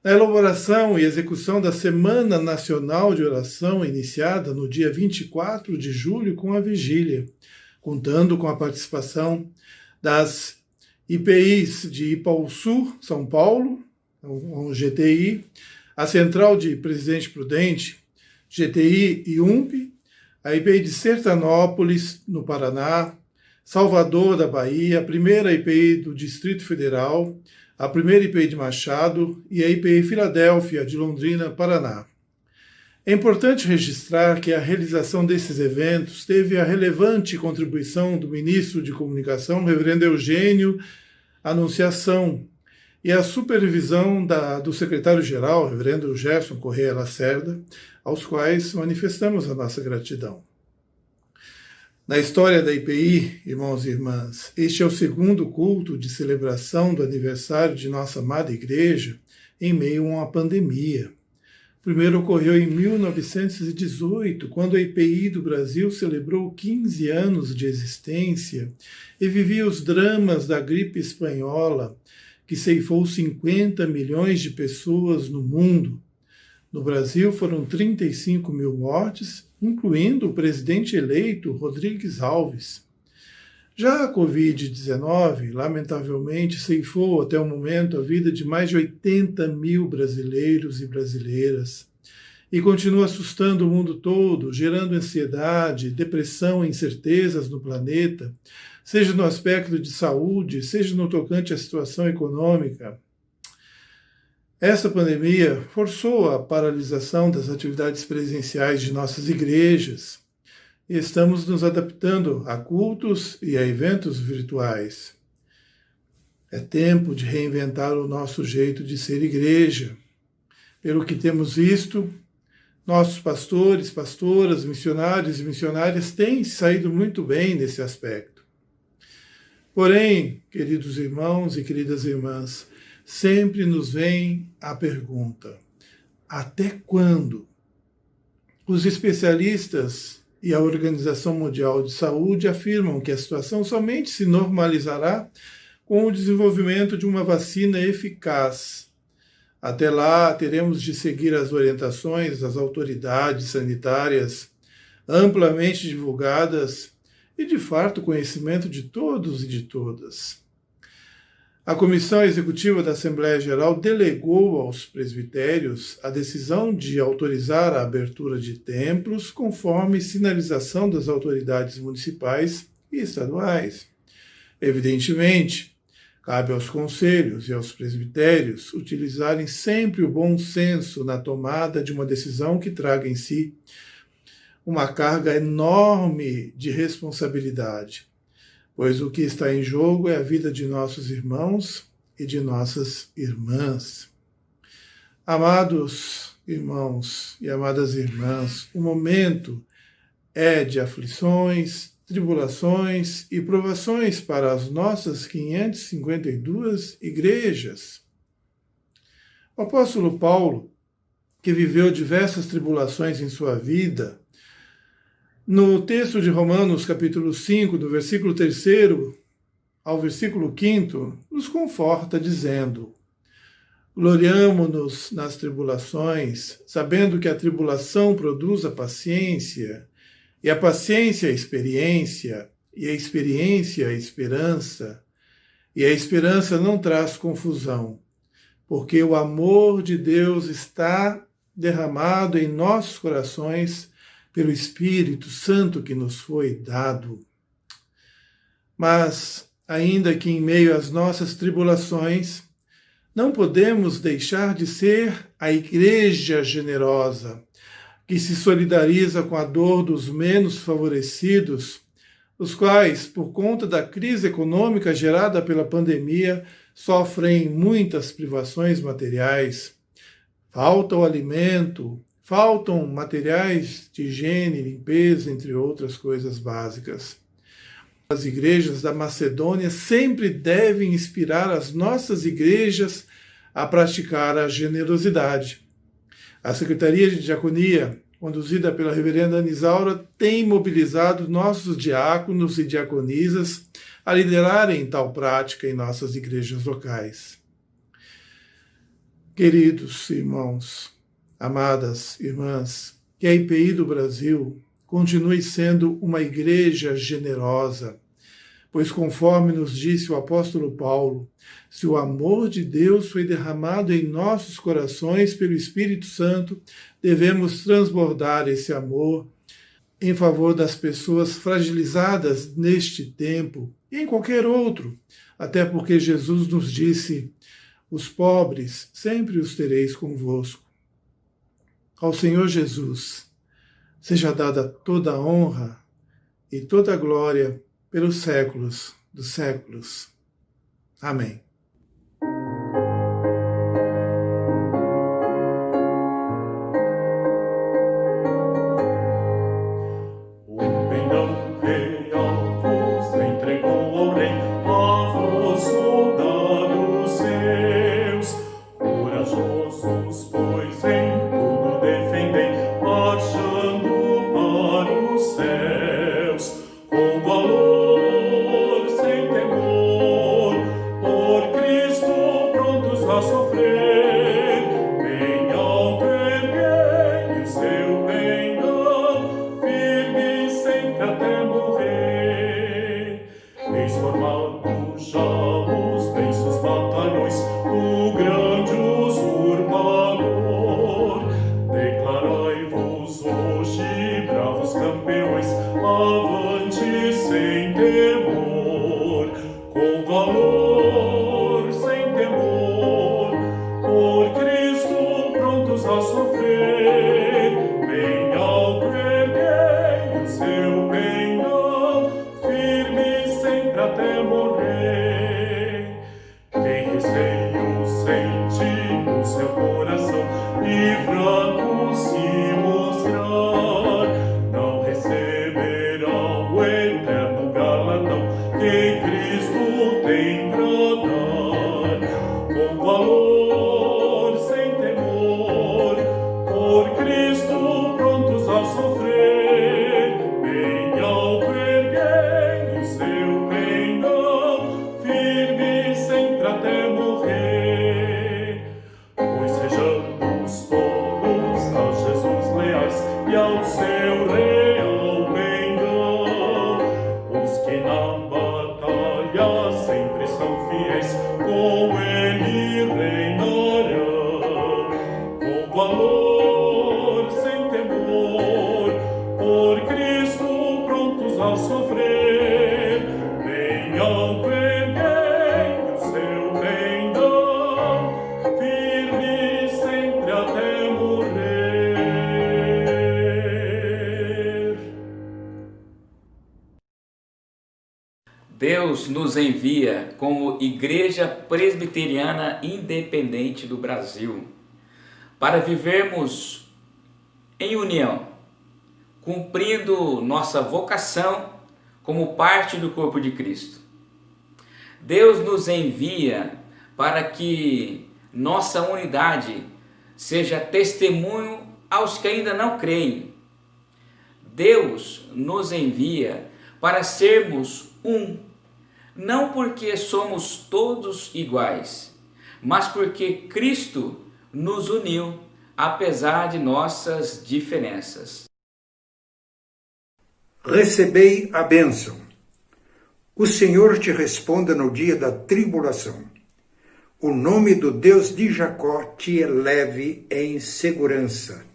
[SPEAKER 2] na elaboração e execução da Semana Nacional de Oração, iniciada no dia 24 de julho com a vigília, contando com a participação das IPIs de Ipaussu, São Paulo, o GTI, a Central de Presidente Prudente, GTI e UMP, a IPI de Sertanópolis, no Paraná, Salvador da Bahia, a primeira IPI do Distrito Federal, a primeira IPI de Machado e a IPI Filadélfia, de Londrina, Paraná. É importante registrar que a realização desses eventos teve a relevante contribuição do ministro de Comunicação, reverendo Eugênio Anunciação, e a supervisão do secretário-geral, reverendo Gerson Correia Lacerda, aos quais manifestamos a nossa gratidão. Na história da IPI, irmãos e irmãs, este é o segundo culto de celebração do aniversário de nossa amada Igreja em meio a uma pandemia. O primeiro ocorreu em 1918, quando a IPI do Brasil celebrou 15 anos de existência e vivia os dramas da gripe espanhola, que ceifou 50 milhões de pessoas no mundo. No Brasil foram 35 mil mortes, incluindo o presidente eleito Rodrigues Alves. Já a Covid-19, lamentavelmente, ceifou até o momento a vida de mais de 80 mil brasileiros e brasileiras e continua assustando o mundo todo, gerando ansiedade, depressão e incertezas no planeta, seja no aspecto de saúde, seja no tocante à situação econômica. Essa pandemia forçou a paralisação das atividades presenciais de nossas igrejas e estamos nos adaptando a cultos e a eventos virtuais. É tempo de reinventar o nosso jeito de ser igreja. Pelo que temos visto, nossos pastores, pastoras, missionários e missionárias têm saído muito bem nesse aspecto. Porém, queridos irmãos e queridas irmãs, sempre nos vem a pergunta: até quando? Os especialistas e a Organização Mundial de Saúde afirmam que a situação somente se normalizará com o desenvolvimento de uma vacina eficaz. Até lá, teremos de seguir as orientações das autoridades sanitárias amplamente divulgadas e, de fato, conhecimento de todos e de todas. A Comissão Executiva da Assembleia Geral delegou aos presbitérios a decisão de autorizar a abertura de templos conforme sinalização das autoridades municipais e estaduais. Evidentemente, cabe aos conselhos e aos presbitérios utilizarem sempre o bom senso na tomada de uma decisão que traga em si uma carga enorme de responsabilidade, pois o que está em jogo é a vida de nossos irmãos e de nossas irmãs. Amados irmãos e amadas irmãs, o momento é de aflições, tribulações e provações para as nossas 552 igrejas. O apóstolo Paulo, que viveu diversas tribulações em sua vida, no texto de Romanos, capítulo 5, do versículo 3 ao versículo 5, nos conforta dizendo: gloriamo-nos nas tribulações, sabendo que a tribulação produz a paciência,
[SPEAKER 20] E a paciência, a experiência, e a experiência, a esperança, e a esperança não traz confusão, porque o amor de Deus está derramado em nossos corações pelo Espírito Santo que nos foi dado. Mas, ainda que em meio às nossas tribulações, não podemos deixar de ser a igreja generosa, que se solidariza com a dor dos menos favorecidos, os quais, por conta da crise econômica gerada pela pandemia, sofrem muitas privações materiais. Falta o alimento, faltam materiais de higiene, limpeza, entre outras coisas básicas. As igrejas da Macedônia sempre devem inspirar as nossas igrejas a praticar a generosidade. A Secretaria de Diaconia, conduzida pela reverenda Anisaura, tem mobilizado nossos diáconos e diaconisas a liderarem tal prática em nossas igrejas locais. Queridos irmãos, amadas irmãs, que a IPI do Brasil continue sendo uma igreja generosa, pois conforme nos disse o apóstolo Paulo, se o amor de Deus foi derramado em nossos corações pelo Espírito Santo, devemos transbordar esse amor em favor das pessoas fragilizadas neste tempo e em qualquer outro, até porque Jesus nos disse, os pobres sempre os tereis convosco. Ao Senhor Jesus seja dada toda a honra e toda a glória pelos séculos dos séculos. Amém.
[SPEAKER 21] Deus nos envia como Igreja Presbiteriana Independente do Brasil para vivermos em união, cumprindo nossa vocação como parte do corpo de Cristo. Deus nos envia para que nossa unidade seja testemunho aos que ainda não creem. Deus nos envia para sermos um, não porque somos todos iguais, mas porque Cristo nos uniu, apesar de nossas diferenças.
[SPEAKER 12] recebei a bênção. O Senhor te responda no dia da tribulação. O nome do Deus de Jacó te eleve em segurança.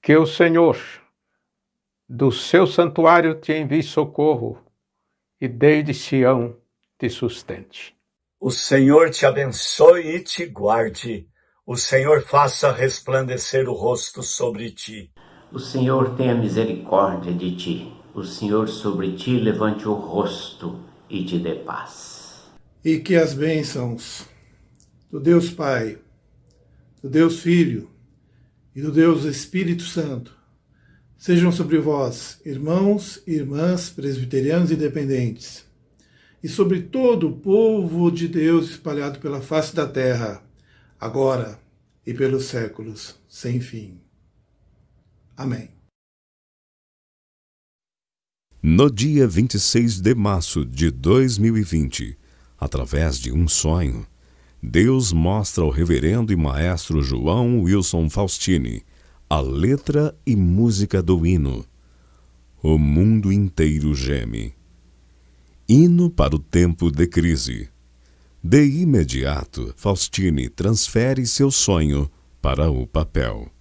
[SPEAKER 10] Que o Senhor, do seu santuário, te envie socorro e desde Sião te sustente.
[SPEAKER 1] O Senhor te abençoe e te guarde. O Senhor faça resplandecer o rosto sobre ti.
[SPEAKER 22] O Senhor tenha misericórdia de ti. O Senhor sobre ti levante o rosto e te dê paz.
[SPEAKER 20] E que as bênçãos do Deus Pai, do Deus Filho e do Deus Espírito Santo sejam sobre vós, irmãos e irmãs presbiterianos independentes, e sobre todo o povo de Deus espalhado pela face da terra, agora e pelos séculos sem fim. Amém.
[SPEAKER 23] No dia 26 de março de 2020, através de um sonho, Deus mostra ao reverendo e maestro João Wilson Faustini a letra e música do hino O Mundo Inteiro Geme. Hino para o tempo de crise. De imediato, Faustini transfere seu sonho para o papel.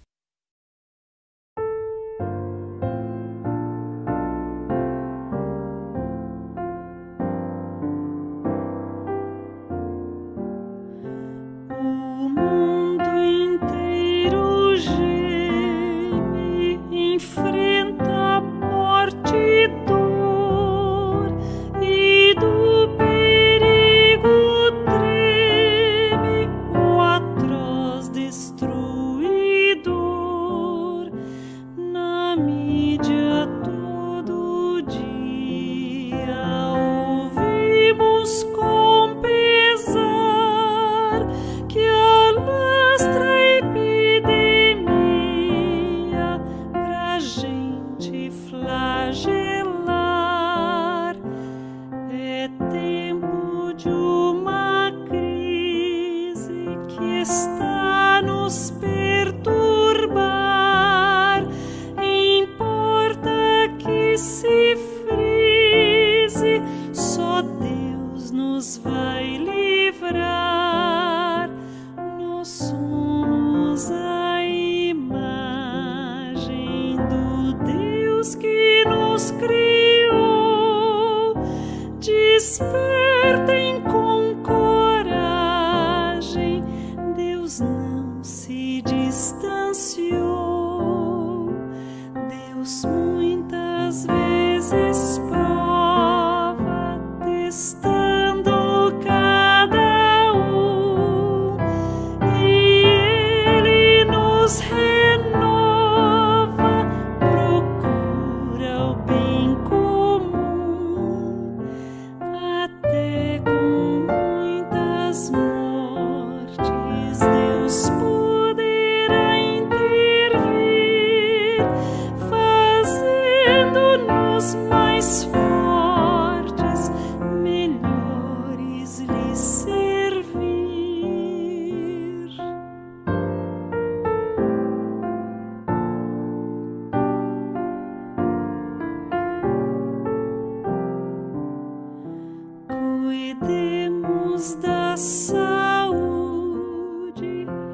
[SPEAKER 5] Cuidemos da saúde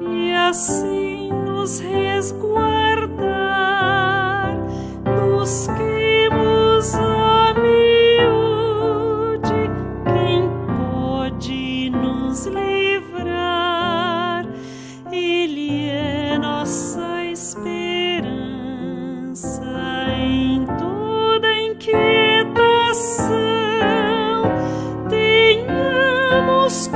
[SPEAKER 5] e assim nos resguardar. Busquemos a miúde quem pode nos livrar. Ele é nossa esperança em toda inquietação. Tenhamos